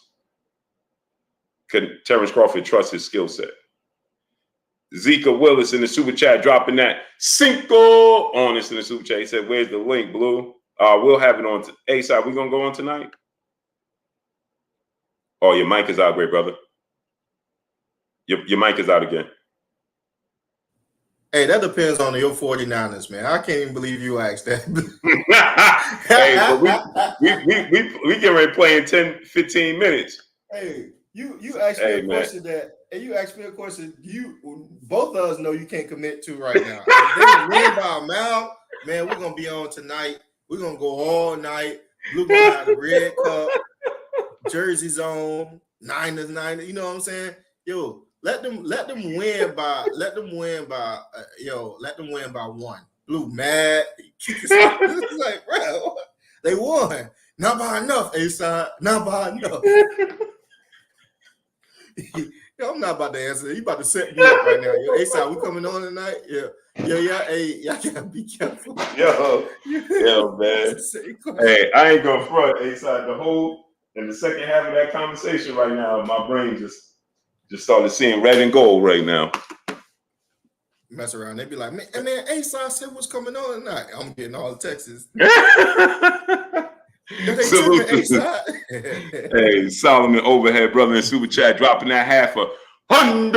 [SPEAKER 1] Terrence Crawford trusts his skill set. Zika Willis in the super chat dropping that cinco on us in the super chat. He said, "Where's the link, Blue? We'll have it on. A-side, we gonna go on tonight? Oh, your mic is out, great brother. Your mic is out again.
[SPEAKER 4] Hey, that depends on your 49ers, man. I can't even believe you asked that.
[SPEAKER 1] Hey, but we get ready to play in 10, 15 minutes.
[SPEAKER 4] Hey, you asked me a question you asked me a question both of us know you can't commit to right now. If they win by a mile, man, we're gonna be on tonight. We're gonna go all night. Blue gonna have the red cup, jerseys on, Niners. You know what I'm saying? Yo, let them win by one. Blue mad. It's like, bro, they won. Not by enough, A-side. Not by enough. Yo, I'm not about to answer that. You about to set me up right now. Yo, A-side, we coming on tonight? Yeah. Hey, y'all gotta be careful.
[SPEAKER 1] Yo, man. Hey, I ain't gonna front, A-side. In the second half of that conversation right now, my brain just started seeing red and gold right now.
[SPEAKER 4] Mess around. They be like, man, A-side said what's coming on tonight. I'm getting all the texts.
[SPEAKER 1] Hey, Solomon Overhead, brother in super chat, dropping that half a hundo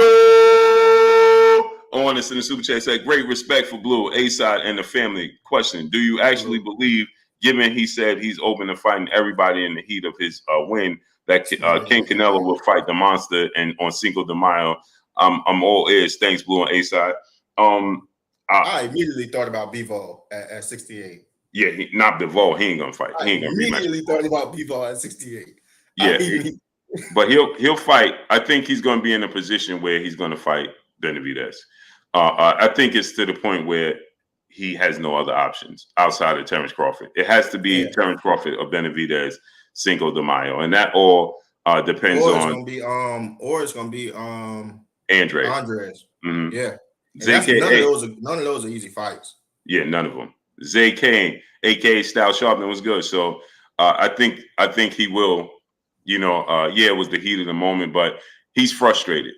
[SPEAKER 1] on us in the super chat. Said, great respect for Blue, A-side, and the family. Question: do you actually believe, given he said he's open to fighting everybody in the heat of his win, that King Canelo will fight the monster and on Cinco de Mayo? I'm all ears. Thanks, Blue and A-side.
[SPEAKER 4] I immediately thought about Bivol at 68.
[SPEAKER 1] Yeah, not Bivol. He ain't gonna fight. He ain't gonna
[SPEAKER 4] immediately thought about Bivol at 68.
[SPEAKER 1] Yeah, but he'll fight. I think he's gonna be in a position where he's gonna fight Benavidez. I think it's to the point where he has no other options outside of Terrence Crawford. It has to be Terrence Crawford or Benavidez, Cinco de Mayo, and that all depends on.
[SPEAKER 4] It's gonna be Andres.
[SPEAKER 1] Mm-hmm.
[SPEAKER 4] Yeah, none of those are easy fights.
[SPEAKER 1] Yeah, none of them. Zay Kane, aka Style Sharpton, was good. So I think he will. It was the heat of the moment, but he's frustrated.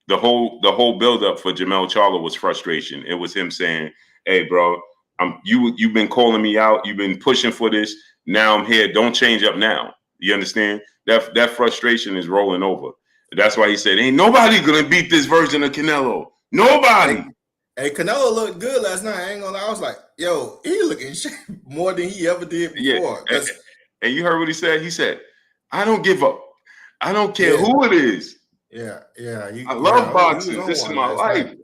[SPEAKER 1] The whole buildup for Jermell Charlo was frustration. It was him saying, "Hey, bro, you've been calling me out. You've been pushing for this. Now I'm here. Don't change up now." You understand? That frustration is rolling over. That's why he said, "Ain't nobody gonna beat this version of Canelo. Nobody."
[SPEAKER 4] Hey, Canelo looked good last night. I ain't gonna lie. I was like, yo, he looking more than he ever did before.
[SPEAKER 1] Yeah. And you heard what he said? He said, I don't give up. I don't care who it is.
[SPEAKER 4] Yeah.
[SPEAKER 1] I love boxing. This is my life.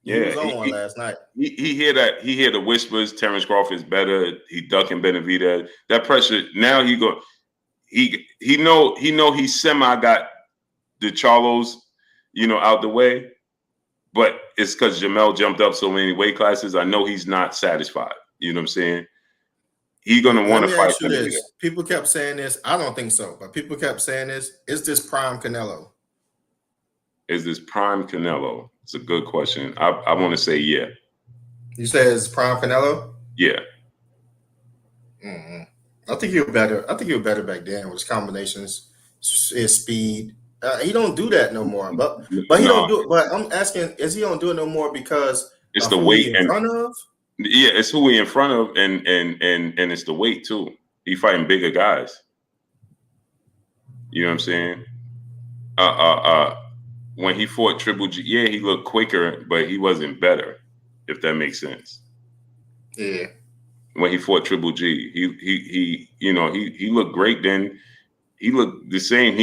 [SPEAKER 4] He was on one last night.
[SPEAKER 1] He hear that. He hear the whispers. Terrence Crawford's better. He ducking Benavidez. That pressure. Now he know he semi got the Charlos, out the way. But it's because Jermell jumped up so many weight classes. I know he's not satisfied. You know what I'm saying? He's going to want to fight.
[SPEAKER 4] People kept saying this. I don't think so. But people kept saying this. Is this prime Canelo?
[SPEAKER 1] Is this prime Canelo? It's a good question. I want to say yeah.
[SPEAKER 4] You say it's prime Canelo?
[SPEAKER 1] Yeah.
[SPEAKER 4] Mm-hmm. I think he was better. I think he was better back then with his combinations, his speed. He don't do that no more, but he don't do it. But I'm asking, is he don't do it no more because
[SPEAKER 1] it's the weight
[SPEAKER 4] in front of?
[SPEAKER 1] Yeah, it's who he in front of, and it's the weight too. He fighting bigger guys. You know what I'm saying? When he fought Triple G, he looked quicker, but he wasn't better. If that makes sense.
[SPEAKER 4] Yeah. When
[SPEAKER 1] he fought Triple G, he looked great. Then he looked the same.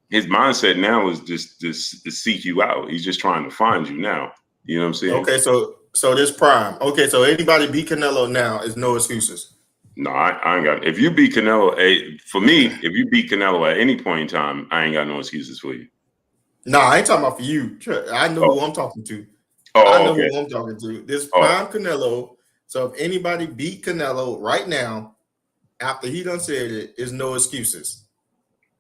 [SPEAKER 1] His mindset now is just to seek you out. He's just trying to find you now. You know what I'm saying?
[SPEAKER 4] Okay, so this prime. Okay, so anybody beat Canelo now is no excuses.
[SPEAKER 1] No, I ain't got. If you beat Canelo, for me, if you beat Canelo at any point in time, I ain't got no excuses for you.
[SPEAKER 4] No, I ain't talking about for you. I know who I'm talking to.
[SPEAKER 1] I know
[SPEAKER 4] who I'm talking to. This prime Canelo. So if anybody beat Canelo right now, after he done said it, is no excuses.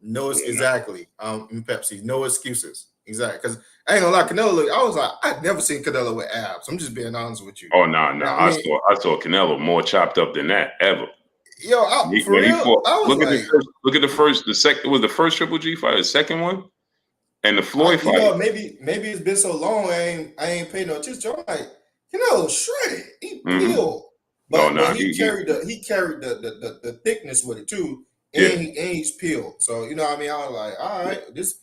[SPEAKER 4] No, exactly. Pepsi, no excuses. Exactly. Because I ain't gonna lie, Canelo. I was like, I'd never seen Canelo with abs. I'm just being honest with you.
[SPEAKER 1] Oh no. I saw Canelo more chopped up than that ever.
[SPEAKER 4] Yo, for real,
[SPEAKER 1] look at the second was the first Triple G fight, the second one, and the Floyd fight.
[SPEAKER 4] You know, maybe it's been so long I ain't paid no attention. I'm like, shredded. He peeled. But he carried the thickness with it too, and he's peeled. So you know what I mean. I was like, all right, this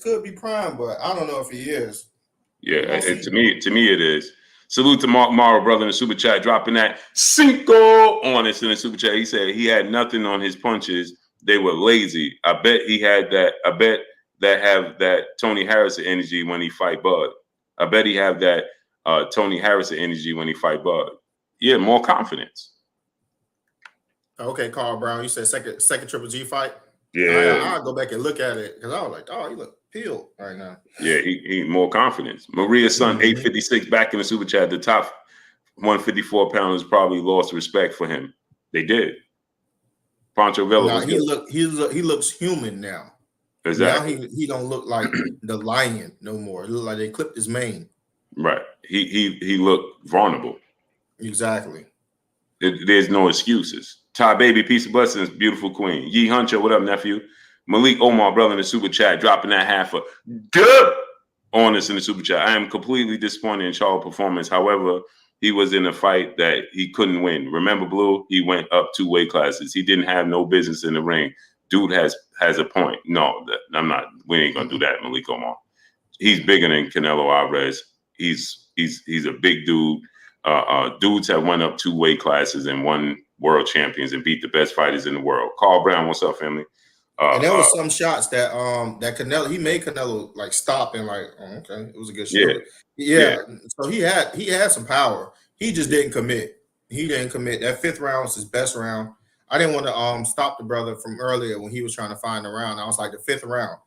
[SPEAKER 4] could be prime, but I don't know if he is.
[SPEAKER 1] Yeah, to me it is. Salute to Mark Morrow, brother, in the super chat, dropping that cinco on us in the super chat. He said he had nothing on his punches; they were lazy. I bet he had that. I bet that have that Tony Harrison energy when he fight Bud. I bet he have that Tony Harrison energy when he fight Bud. Yeah, more confidence.
[SPEAKER 4] Okay, Carl Brown, you said second Triple G fight.
[SPEAKER 1] Yeah,
[SPEAKER 4] I'll go back and look at it because I was like, oh, he look peeled right now.
[SPEAKER 1] Yeah, he more confidence. Maria's son, 856, back in the super chat. The top 154 pounders probably lost respect for him. They did. Pancho Villa.
[SPEAKER 4] He looks human now.
[SPEAKER 1] Exactly.
[SPEAKER 4] Now he don't look like the lion no more. It look like they clipped his mane.
[SPEAKER 1] Right. He looked vulnerable.
[SPEAKER 4] Exactly.
[SPEAKER 1] There's no excuses. Ty Baby, piece of blessings, beautiful queen. Yee Huncho, what up, nephew? Malik Omar, brother, in the super chat, dropping that half a good on us in the super chat. I am completely disappointed in Charlo's performance. However, he was in a fight that he couldn't win. Remember, Blue? He went up 2 weight classes. He didn't have no business in the ring. Dude has a point. No, I'm not. We ain't gonna do that, Malik Omar. He's bigger than Canelo Alvarez. He's a big dude. Dudes have went up 2 weight classes and won world champions and beat the best fighters in the world. Carl Brown, what's up, family?
[SPEAKER 4] And there was some shots that Canelo, he made Canelo like stop and like, oh, okay, it was a good shot. Yeah. So he had some power. He just didn't commit. He didn't commit. That 5th round was his best round. I didn't want to stop the brother from earlier when he was trying to find the round. I was like, the 5th round.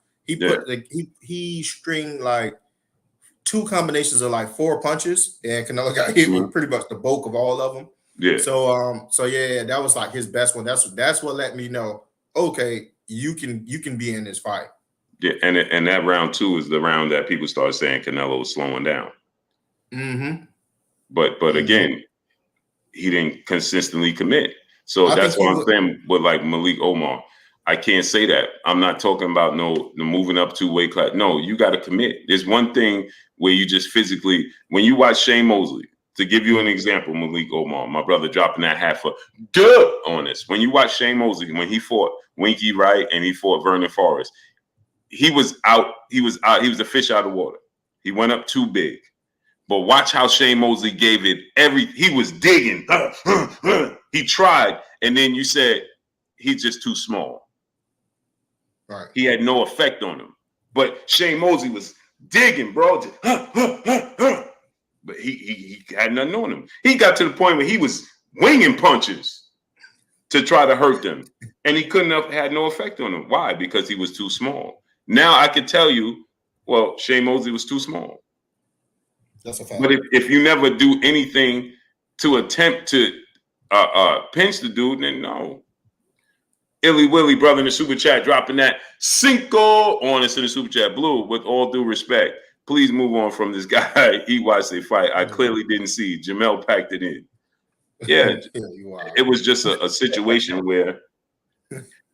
[SPEAKER 4] He stringed like 2 combinations of like 4 punches, and Canelo got hit with pretty much the bulk of all of them.
[SPEAKER 1] Yeah.
[SPEAKER 4] So that was like his best one. That's what let me know, okay, you can be in this fight.
[SPEAKER 1] Yeah, and that round 2 is the round that people started saying Canelo was slowing down.
[SPEAKER 4] Mm-hmm.
[SPEAKER 1] But again, he didn't consistently commit. So that's what I'm saying with like Malik Omar. I can't say that. I'm not talking about no moving up 2 weight class. No, you got to commit. There's one thing where you just physically, when you watch Shane Mosley, to give you an example, Malik Omar, my brother dropping that half a good on this. When you watch Shane Mosley, when he fought Winky Wright and he fought Vernon Forrest, he was out. He was a fish out of water. He went up too big. But watch how Shane Mosley gave it he was digging. He tried. And then you said he's just too small.
[SPEAKER 4] Right.
[SPEAKER 1] He had no effect on him. But Shane Mosley was digging, bro. But he had nothing on him. He got to the point where he was winging punches to try to hurt them. And he couldn't have had no effect on him. Why? Because he was too small. Now I could tell you, well, Shane Mosley was too small.
[SPEAKER 4] That's a fact.
[SPEAKER 1] But if you never do anything to attempt to pinch the dude, then no. Illy Willy, brother, in the super chat, dropping that cinco on us in the super chat. Blue, with all due respect, please move on from this guy. He watched a fight. I clearly didn't see. Jermell packed it in. Yeah, it was just a situation where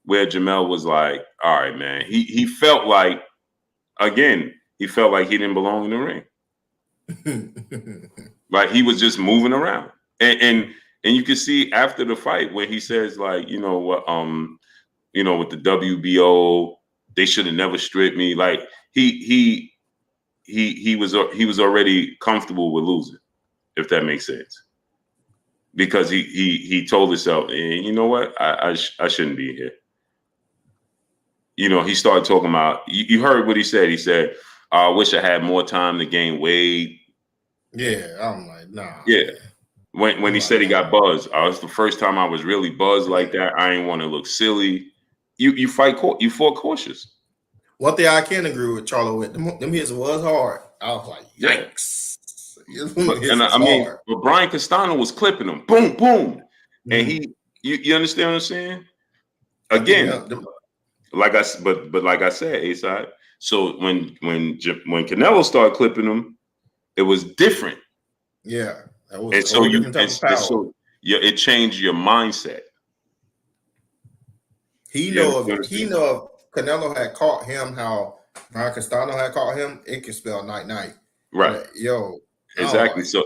[SPEAKER 1] Jermell was like, all right, man. He felt like, again, he didn't belong in the ring. Like he was just moving around. And you can see after the fight where he says, like, with the WBO, they should have never stripped me. Like he was already comfortable with losing, if that makes sense. Because he told himself, you know what, I shouldn't be here. He started talking about, you heard what he said. He said, I wish I had more time to gain weight.
[SPEAKER 4] Yeah, I'm like, nah.
[SPEAKER 1] Yeah. When he said he got buzzed, it was the first time I was really buzzed like that. I didn't want to look silly. You fought cautious.
[SPEAKER 4] One thing I can agree with Charlo with, them hits was hard. I was like, yikes.
[SPEAKER 1] But Brian Castano was clipping him, boom, boom, and you understand what I'm saying? Again, like I said, A-side, So when Canelo started clipping him, it was different.
[SPEAKER 4] Yeah, that was
[SPEAKER 1] And
[SPEAKER 4] a
[SPEAKER 1] so
[SPEAKER 4] whole different type of power.
[SPEAKER 1] so it changed your mindset.
[SPEAKER 4] He know if Canelo had caught him how Ryan Castano had caught him, it could spell night.
[SPEAKER 1] Right.
[SPEAKER 4] Exactly.
[SPEAKER 1] So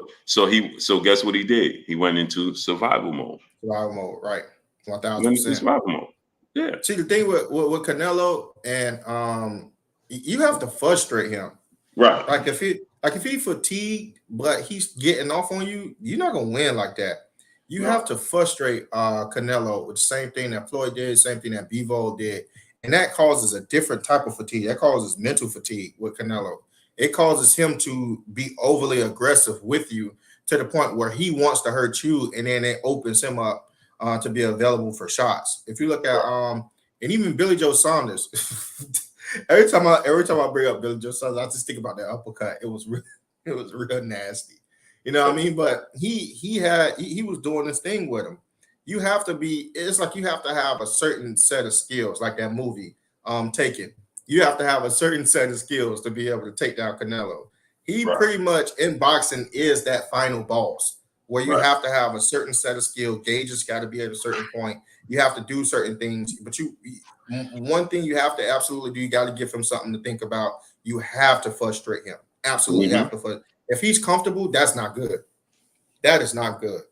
[SPEAKER 1] guess what he did? He went into survival mode.
[SPEAKER 4] Right.
[SPEAKER 1] 1000%. Survival mode. Yeah.
[SPEAKER 4] See, the thing with Canelo, and you have to frustrate him.
[SPEAKER 1] Right.
[SPEAKER 4] Like if he fatigued, but he's getting off on you, you're not gonna win like that. You have to frustrate Canelo with the same thing that Floyd did, same thing that Bivol did, and that causes a different type of fatigue. That causes mental fatigue with Canelo. It causes him to be overly aggressive with you to the point where he wants to hurt you, and then it opens him up to be available for shots. If you look at and even Billy Joe Saunders, every time I bring up Billy Joe Saunders, I just think about that uppercut. It was real nasty. You know what I mean? But he was doing this thing with him. You have to be, it's like you have to have a certain set of skills, like that movie, Taken. You have to have a certain set of skills to be able to take down Canelo. He pretty much in boxing is that final boss where you have to have a certain set of skill. Gauges got to be at a certain point. You have to do certain things, but one thing you have to absolutely do, you got to give him something to think about. You have to frustrate him. Absolutely have to frustrate. If he's comfortable, that's not good. That is not good.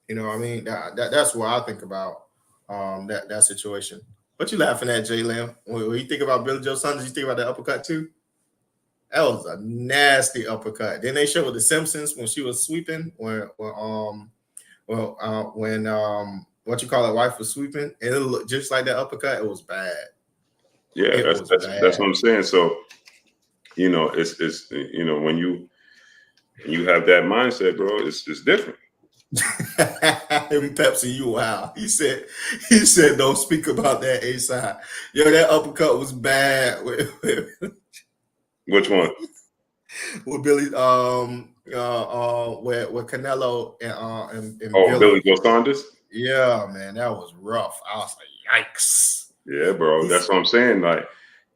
[SPEAKER 4] You know what I mean? That's what I think about that situation. What you laughing at, Jay Lamb? When you think about Billy Joe Saunders, you think about that uppercut too? That was a nasty uppercut. Then they showed the Simpsons when she was sweeping, when what you call it, wife was sweeping, and it looked just like that uppercut. It was bad.
[SPEAKER 1] Yeah, that's what I'm saying. So, it's when you have that mindset, bro, it's different.
[SPEAKER 4] Pepsi, you wow. He said, don't speak about that A-side. Yo, that uppercut was bad.
[SPEAKER 1] Which one?
[SPEAKER 4] With Billy, with Canelo and
[SPEAKER 1] Billy Joe Saunders.
[SPEAKER 4] Yeah, man, that was rough. I was like, yikes.
[SPEAKER 1] Yeah, bro, that's what I'm saying. Like,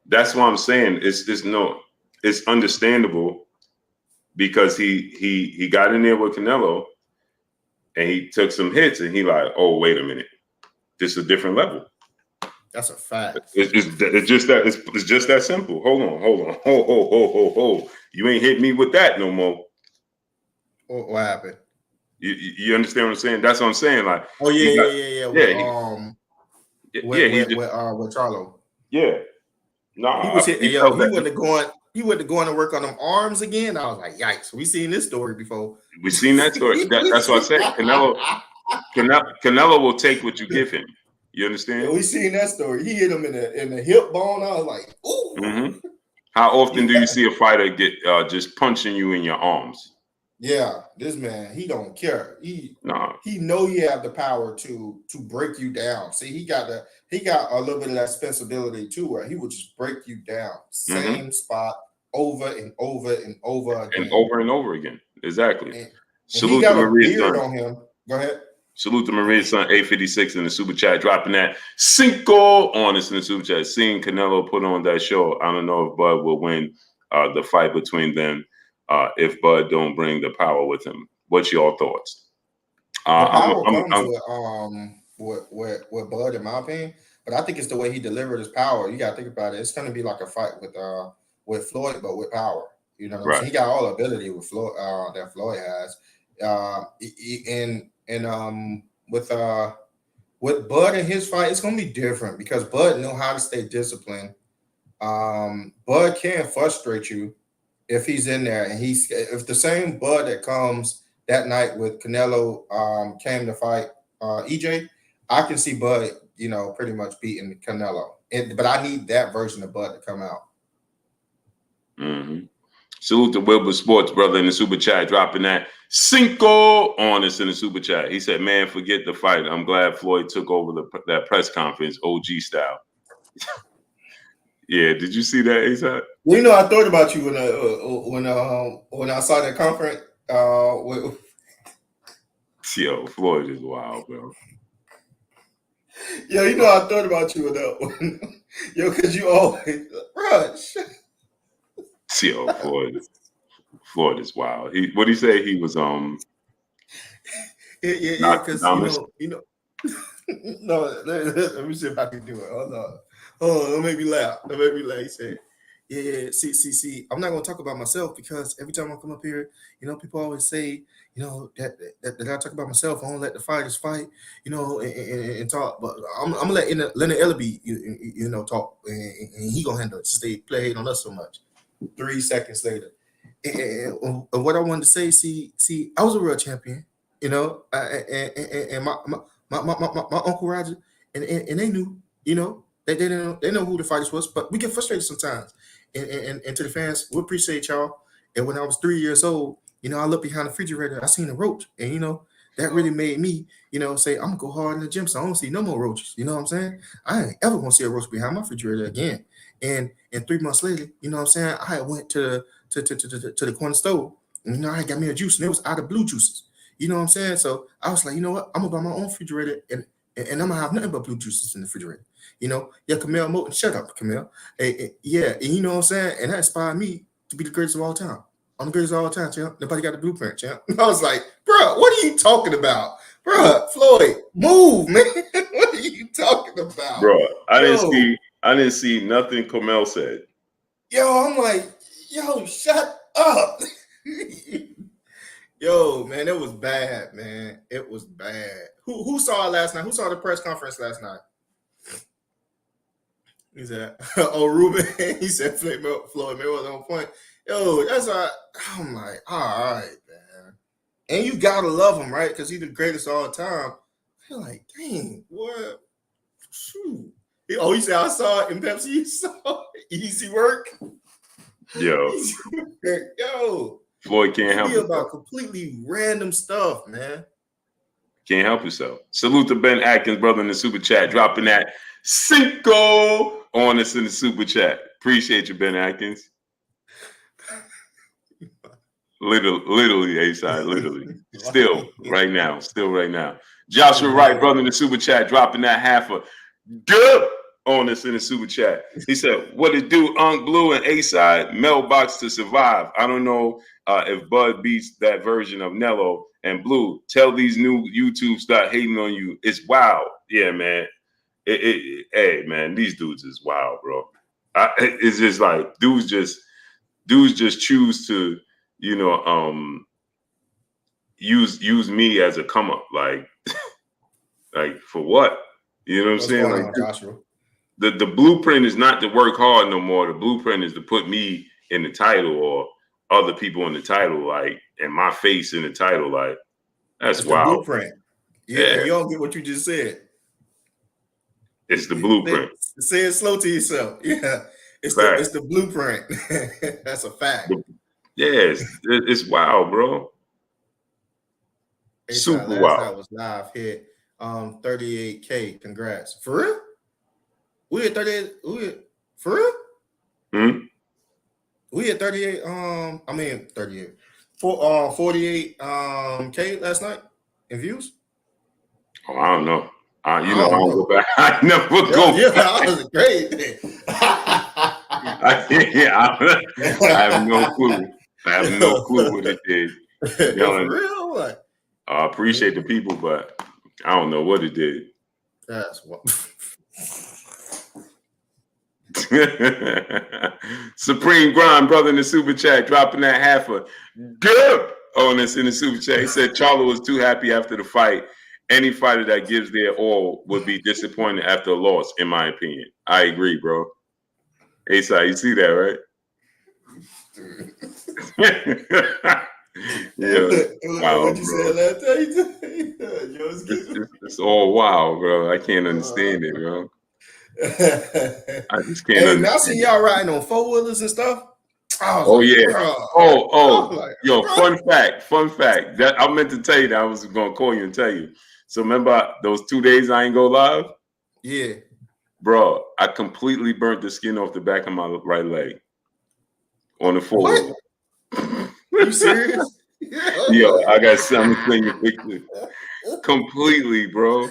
[SPEAKER 1] that's what I'm saying. It's understandable because he got in there with Canelo and he took some hits and he like, oh, wait a minute, this is a different level.
[SPEAKER 4] That's a fact.
[SPEAKER 1] It's just that simple. Hold on. Ho. You ain't hit me with that no more.
[SPEAKER 4] What happened?
[SPEAKER 1] You understand what I'm saying? That's what I'm saying. Like,
[SPEAKER 4] yeah. With Charlo.
[SPEAKER 1] Yeah. Nah,
[SPEAKER 4] he was hitting. He wouldn't going to work on them arms again. I was like, yikes. We seen this story before.
[SPEAKER 1] We seen that story. That's what I said. Canelo will take what you give him. You understand?
[SPEAKER 4] Yeah, we seen that story. He hit him in the hip bone. I was like, ooh.
[SPEAKER 1] Mm-hmm. How often do you see a fighter get just punching you in your arms?
[SPEAKER 4] Yeah, this man, he don't care. He know he have the power to break you down. See, he got a little bit of that sensibility too, where he would just break you down, same spot over and over and over again.
[SPEAKER 1] And over and over again. Exactly.
[SPEAKER 4] And
[SPEAKER 1] Salute
[SPEAKER 4] he got
[SPEAKER 1] to
[SPEAKER 4] a
[SPEAKER 1] Maria's
[SPEAKER 4] beard
[SPEAKER 1] son.
[SPEAKER 4] on him. Go ahead.
[SPEAKER 1] Salute to Maria's son, 856 in the super chat, dropping that cinco on us in the super chat. Seeing Canelo put on that show, I don't know if Bud will win the fight between them if Bud don't bring the power with him. What's your thoughts?
[SPEAKER 4] The power comes with Bud, in my opinion, but I think it's the way he delivered his power. You got to think about it. It's going to be like a fight with Floyd, but with power. You know what I'm saying? He got all the ability with Floyd that Floyd has. With Bud in his fight, it's gonna be different because Bud know how to stay disciplined. Bud can frustrate you if he's in there, and if the same Bud that comes that night with Canelo came to fight EJ, I can see Bud, pretty much beating Canelo. But I need that version of Bud to come out.
[SPEAKER 1] Mm-hmm. Salute to Wilbur Sports, brother, in the super chat, dropping that cinco on us in the super chat. He said, man, forget the fight. I'm glad Floyd took over that press conference, OG style. Yeah, did you see that, ASAP?
[SPEAKER 4] Well, I thought about you when I saw that conference.
[SPEAKER 1] Yo, Floyd is wild, bro.
[SPEAKER 4] Yeah, I thought about you with that one. Yo, because you always rush.
[SPEAKER 1] Yo, Floyd is wild. What did he say? He was
[SPEAKER 4] Yeah, because you know. No, let me see if I can do it. Hold on, don't make me laugh. Don't make me laugh. He said, "Yeah, see. I'm not gonna talk about myself because every time I come up here, people always say, that I talk about myself. I don't let the fighters fight, and talk. But I'm gonna let Leonard Ellaby, talk, and he gonna handle it since they played on us so much." 3 seconds later, and what I wanted to say, see, I was a real champion, and my Uncle Roger, and they knew, they know who the fighters was, but we get frustrated sometimes. And to the fans, we appreciate y'all. And when I was 3 years old, I looked behind the refrigerator, I seen a roach, and that really made me, say I'm gonna go hard in the gym, so I don't see no more roaches. You know what I'm saying? I ain't ever gonna see a roach behind my refrigerator again. And 3 months later, you know what I'm saying, I went to the corner store, and I got me a juice, and it was out of blue juices. You know what I'm saying? So I was like, you know what? I'm gonna buy my own refrigerator, and I'm gonna have nothing but blue juices in the refrigerator. Yeah, Camille Moten, shut up, Camille. Yeah, and you know what I'm saying? And that inspired me to be the greatest of all time. I'm the greatest of all time, champ. Nobody got the blueprint, champ. And I was like, bro, what are you talking about? Bro, Floyd, move, man. What are you talking about?
[SPEAKER 1] Bro, I didn't see nothing Camille said.
[SPEAKER 4] Yo, I'm like, yo, shut up. Yo, man, it was bad, man. It was bad. Who saw it last night? Who saw the press conference last night? He said, "Oh, Ruben." He said, "Floyd Mayweather on point." Yo, that's I'm like, all right, man. And you gotta love him, right? Because he's the greatest all the time. You're like, dang, what? Shoot. Oh, he said, "I saw it in Pepsi." You saw it. Easy work.
[SPEAKER 1] Yo.
[SPEAKER 4] Easy work. Yo.
[SPEAKER 1] Floyd can't help it.
[SPEAKER 4] About completely random stuff, man.
[SPEAKER 1] Can't help yourself. Salute to Ben Atkins, brother, in the super chat, dropping that Cinco on us in the super chat. Appreciate you, Ben Atkins. Literally, A-side, literally. Still right now. Joshua Wright, brother, in the super chat, dropping that half a good on us in the super chat. He said, "What it do, Unc Blue and A-side, mailbox to survive. I don't know if Bud beats that version of Nello and Blue. Tell these new YouTube start hating on you. It's wild." Yeah, man. Hey, man, these dudes is wild, bro. It's just like dudes just choose to, use me as a come up, like for what? You know what I'm saying? Like,
[SPEAKER 4] Joshua?
[SPEAKER 1] The blueprint is not to work hard no more. The blueprint is to put me in the title or other people in the title, like, and my face in the title. Like, that's wild.
[SPEAKER 4] The blueprint. Yeah, you don't get what you just said.
[SPEAKER 1] It's the blueprint.
[SPEAKER 4] Say it slow to yourself. Yeah, it's the blueprint. That's a fact.
[SPEAKER 1] It's wild, bro. Super wild.
[SPEAKER 4] That was live hit. 38K. Congrats. For real? We at 38. For real?
[SPEAKER 1] Hmm?
[SPEAKER 4] We at 38. 38. 48 K last night in views.
[SPEAKER 1] Oh, I don't know. I don't go back. I never go.
[SPEAKER 4] Yeah, that was great.
[SPEAKER 1] I have no clue. I have no clue what it did.
[SPEAKER 4] For real? What?
[SPEAKER 1] I appreciate the people, but I don't know what it did.
[SPEAKER 4] That's what.
[SPEAKER 1] Supreme Grind, brother, in the super chat, dropping that half a good on us in the super chat. He said Charlo was too happy after the fight. Any fighter that gives their all would be disappointed after a loss, in my opinion. I agree, bro. Asa, you see that, right? Wow,
[SPEAKER 4] what you said last time?
[SPEAKER 1] It's all wild, bro. I can't understand it, bro. I just can't understand.
[SPEAKER 4] I see y'all riding on 4-wheelers and stuff.
[SPEAKER 1] Yeah.
[SPEAKER 4] Bro.
[SPEAKER 1] Yo, fun fact. That I meant to tell you that I was gonna call you and tell you. So remember those 2 days I ain't go live?
[SPEAKER 4] Yeah.
[SPEAKER 1] Bro, I completely burnt the skin off the back of my right leg on the 4-wheeler.
[SPEAKER 4] Are you serious?
[SPEAKER 1] Yo, I got something to send you a picture. Completely, bro.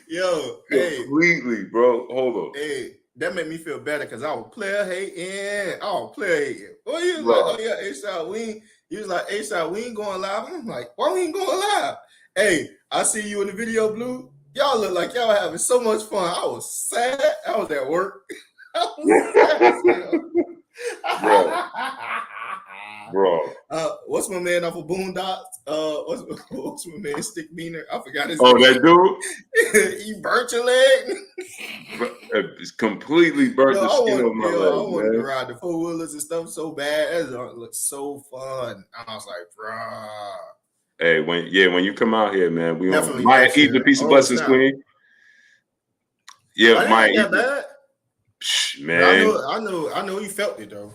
[SPEAKER 4] Yo,
[SPEAKER 1] completely, bro. Hold on.
[SPEAKER 4] Hey, that made me feel better because I was player hating. Player hating. Well, he was
[SPEAKER 1] Bro.
[SPEAKER 4] like, oh yeah, A-Shot, he was like, A-Shot, we ain't going live. I'm like, why we ain't going live? Hey, I see you in the video, Blue. Y'all look like y'all having so much fun. I was sad. I was at work. I was sad.
[SPEAKER 1] Bro.
[SPEAKER 4] What's my man off of Boondocks? What's my man Stick Meaner? I forgot his
[SPEAKER 1] name.
[SPEAKER 4] That
[SPEAKER 1] dude?
[SPEAKER 4] He burnt your leg?
[SPEAKER 1] It's completely burnt the skin off my leg.
[SPEAKER 4] I wanted to ride the 4-wheelers and stuff so bad. It looked so fun. I was like, bruh.
[SPEAKER 1] Hey, when you come out here, man, we
[SPEAKER 4] definitely
[SPEAKER 1] Maya eating a piece of blessings, Queen. Yeah, Maya
[SPEAKER 4] ain't that bad.
[SPEAKER 1] Man,
[SPEAKER 4] I know you felt it though.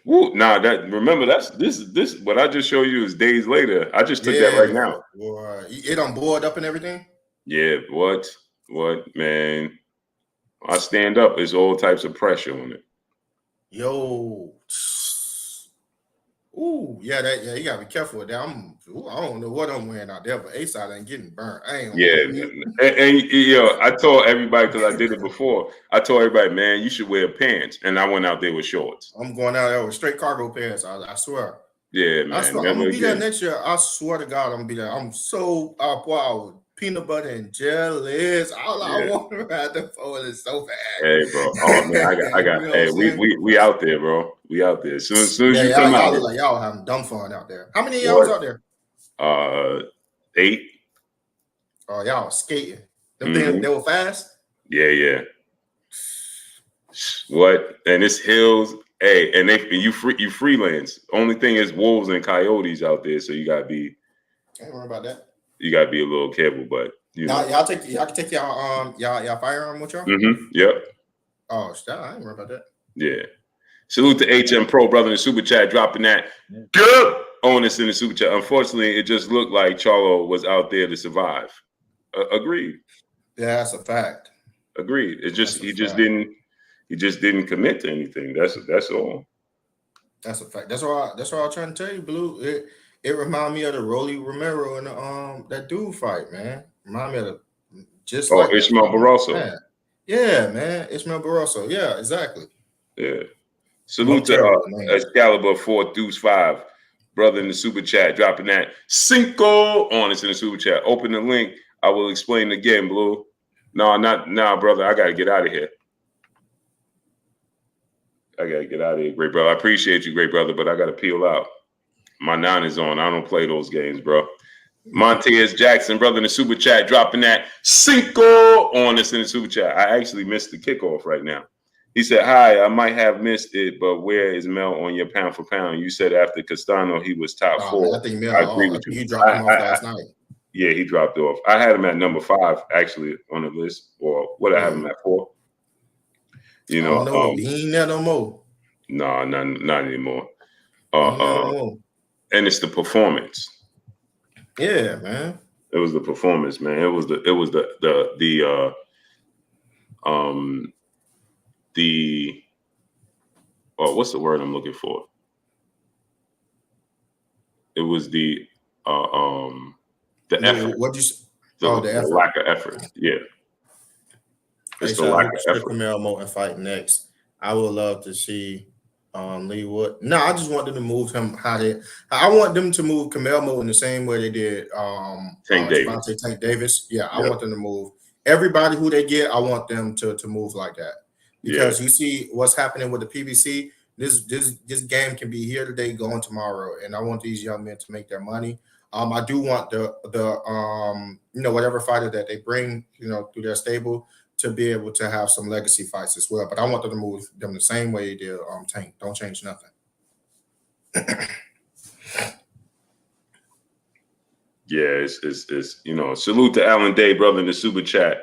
[SPEAKER 1] Woo, remember this what I just showed you is days later. I just took that right now.
[SPEAKER 4] Boy, it done boiled up and everything.
[SPEAKER 1] Yeah, what, man? I stand up. There's all types of pressure on it.
[SPEAKER 4] Yo, ooh, you gotta be careful with that. I don't know what I'm wearing out there, but A-Side ain't getting burnt. I ain't.
[SPEAKER 1] And I told everybody because I did it before. I told everybody, man, you should wear pants, and I went out there with shorts.
[SPEAKER 4] I'm going out there with straight cargo pants. I swear.
[SPEAKER 1] Yeah, man.
[SPEAKER 4] I'm gonna be there next year. I swear to God, I'm gonna be there. I'm so wow. Peanut butter and jelly. I want to ride the phone so bad.
[SPEAKER 1] Hey, bro. Oh man, I got. Hey, we out there, bro. We out there. As soon as you come out,
[SPEAKER 4] look like y'all having dumb fun out there. How many of y'all was out there?
[SPEAKER 1] 8.
[SPEAKER 4] Oh, y'all skating. Them things, they were fast.
[SPEAKER 1] Yeah. What? And it's hills. Hey, and you freelance. Only thing is wolves and coyotes out there, so you gotta be.
[SPEAKER 4] Can't worry about that.
[SPEAKER 1] You gotta be a little careful, but
[SPEAKER 4] y'all can take y'all firearm with y'all.
[SPEAKER 1] Yep.
[SPEAKER 4] Oh, I ain't worry about that.
[SPEAKER 1] Yeah. Salute to HM Pro brother in the super chat dropping that good on us in the super chat. Unfortunately, it just looked like Charlo was out there to survive. Agreed.
[SPEAKER 4] Yeah, that's a fact.
[SPEAKER 1] Agreed. He just didn't commit to anything. That's all.
[SPEAKER 4] That's a fact. That's what I'm trying to tell you, Blue. It reminded me of the Rolly Romero and that dude fight, man. Remind me of like
[SPEAKER 1] Ishmael Barroso.
[SPEAKER 4] Man. Yeah, man. Ishmael Barroso. Yeah, exactly.
[SPEAKER 1] Yeah. Salute to Excalibur 4 Deuce 5. Brother in the super chat dropping that Cinco on us in the super chat. Open the link. I will explain again, Blue. No, brother. I gotta get out of here. Great brother. I appreciate you, great brother, but I gotta peel out. My 9 is on. I don't play those games, bro. Montez Jackson, brother in the super chat, dropping that Cinco on us in the super chat. I actually missed the kickoff right now. He said, hi, I might have missed it, but where is Mel on your pound for pound? You said after Castano, he was top 4.
[SPEAKER 4] Man, I think Mel, I agree with you. He dropped him off last night.
[SPEAKER 1] Yeah, he dropped off. I had him at number 5, actually, on the list. Or what I have him at 4. You know,
[SPEAKER 4] no, he ain't there no more.
[SPEAKER 1] No, not anymore. And it's the performance.
[SPEAKER 4] Yeah, man.
[SPEAKER 1] It was the performance, man. It was the what's the word I'm looking for? It was the effort.
[SPEAKER 4] What you?
[SPEAKER 1] The effort. Lack of effort. Yeah. It's the lack of effort.
[SPEAKER 4] Camaro and fight next. I would love to see Lee Wood. No, I just want them to move him I want them to move Canelo in the same way they did Tank Davis. Yeah, I want them to move everybody who they get. I want them to move like that because you see what's happening with the PBC. This game can be here today, going tomorrow, and I want these young men to make their money. I do want the whatever fighter that they bring through their stable to be able to have some legacy fights as well. But I want them to move them the same way they did Tank. Don't change nothing.
[SPEAKER 1] Yeah, it's salute to Alan Day, brother, in the super chat.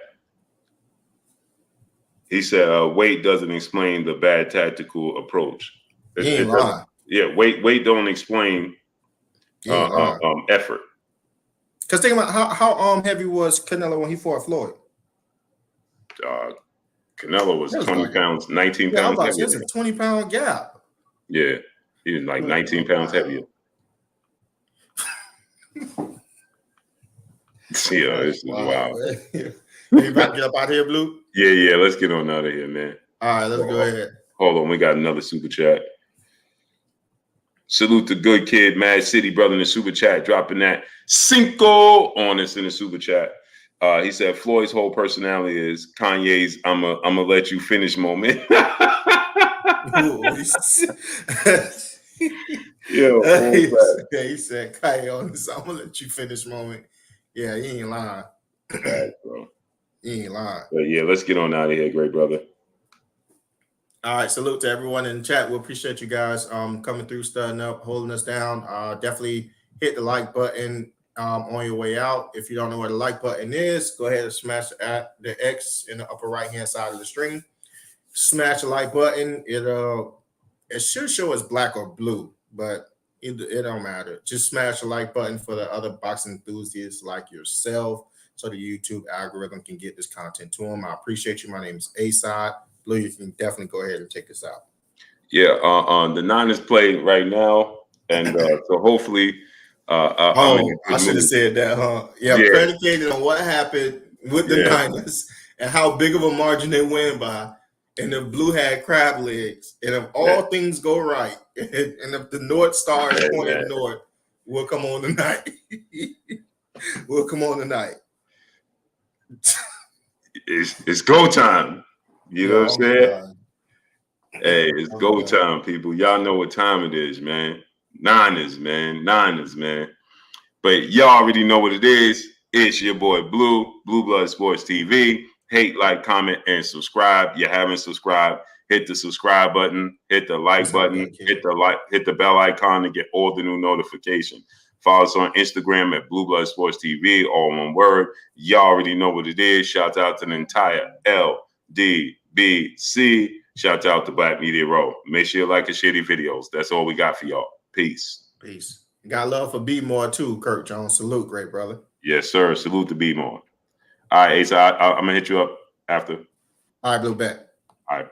[SPEAKER 1] He said weight doesn't explain the bad tactical approach.
[SPEAKER 4] He ain't lying.
[SPEAKER 1] Yeah, weight don't explain effort.
[SPEAKER 4] Because think about how heavy was Canelo when he fought Floyd?
[SPEAKER 1] Canelo was 20 pounds, 19 pounds heavier.
[SPEAKER 4] It's a 20-pound gap.
[SPEAKER 1] Yeah, he was like 19 pounds heavier. Yeah, it's wild.
[SPEAKER 4] You about to get up out here, Blue?
[SPEAKER 1] Yeah. Let's get on out of here, man.
[SPEAKER 4] All right, let's go ahead.
[SPEAKER 1] Hold on, we got another super chat. Salute to Good Kid, Mad City brother in the super chat, dropping that cinco on us in the super chat. He said Floyd's whole personality is Kanye's "I'ma let you finish" moment.
[SPEAKER 4] He said Kanye on this "I'ma let you finish" moment. Yeah, he ain't lying.
[SPEAKER 1] Right, bro.
[SPEAKER 4] He ain't lying.
[SPEAKER 1] But yeah, let's get on out of here, great brother.
[SPEAKER 4] All right, salute to everyone in the chat. We appreciate you guys coming through, studying up, holding us down. Definitely hit the like button on your way out. If you don't know where the like button is, go ahead and smash the X in the upper right-hand side of the screen. Smash the like button. It should show as black or blue, but it don't matter. Just smash the like button for the other boxing enthusiasts like yourself so the YouTube algorithm can get this content to them. I appreciate you. My name is A-Side. Blue, you can definitely go ahead and take this out.
[SPEAKER 1] Yeah, the Niners play right now, and so hopefully.
[SPEAKER 4] I should have said that, huh? Yeah, predicated on what happened with the Niners and how big of a margin they win by, and if Blue had crab legs, and if all things go right, and if the North Star is pointed north, we'll come on tonight. We'll come on tonight.
[SPEAKER 1] It's go time. You know what I'm saying?
[SPEAKER 4] God.
[SPEAKER 1] Hey, it's go time, people. Y'all know what time it is, man. Niners, man. But y'all already know what it is. It's your boy Blue Blood Sports TV. Hate, like, comment, and subscribe. You haven't subscribed, hit the subscribe button, hit the like button, hit the bell icon to get all the new notifications. Follow us on Instagram at Blue Blood Sports TV, all one word. Y'all already know what it is. Shout out to the entire LDBC. Shout out to Black Media Row. Make sure you like and share these videos. That's all we got for y'all. Peace.
[SPEAKER 4] Got love for B-More too, Kirk Jones. Salute, great brother.
[SPEAKER 1] Yes, sir. Salute to B-More. All right, Ace, I'm going to hit you up after.
[SPEAKER 4] All right, Blue, bet.
[SPEAKER 1] All right.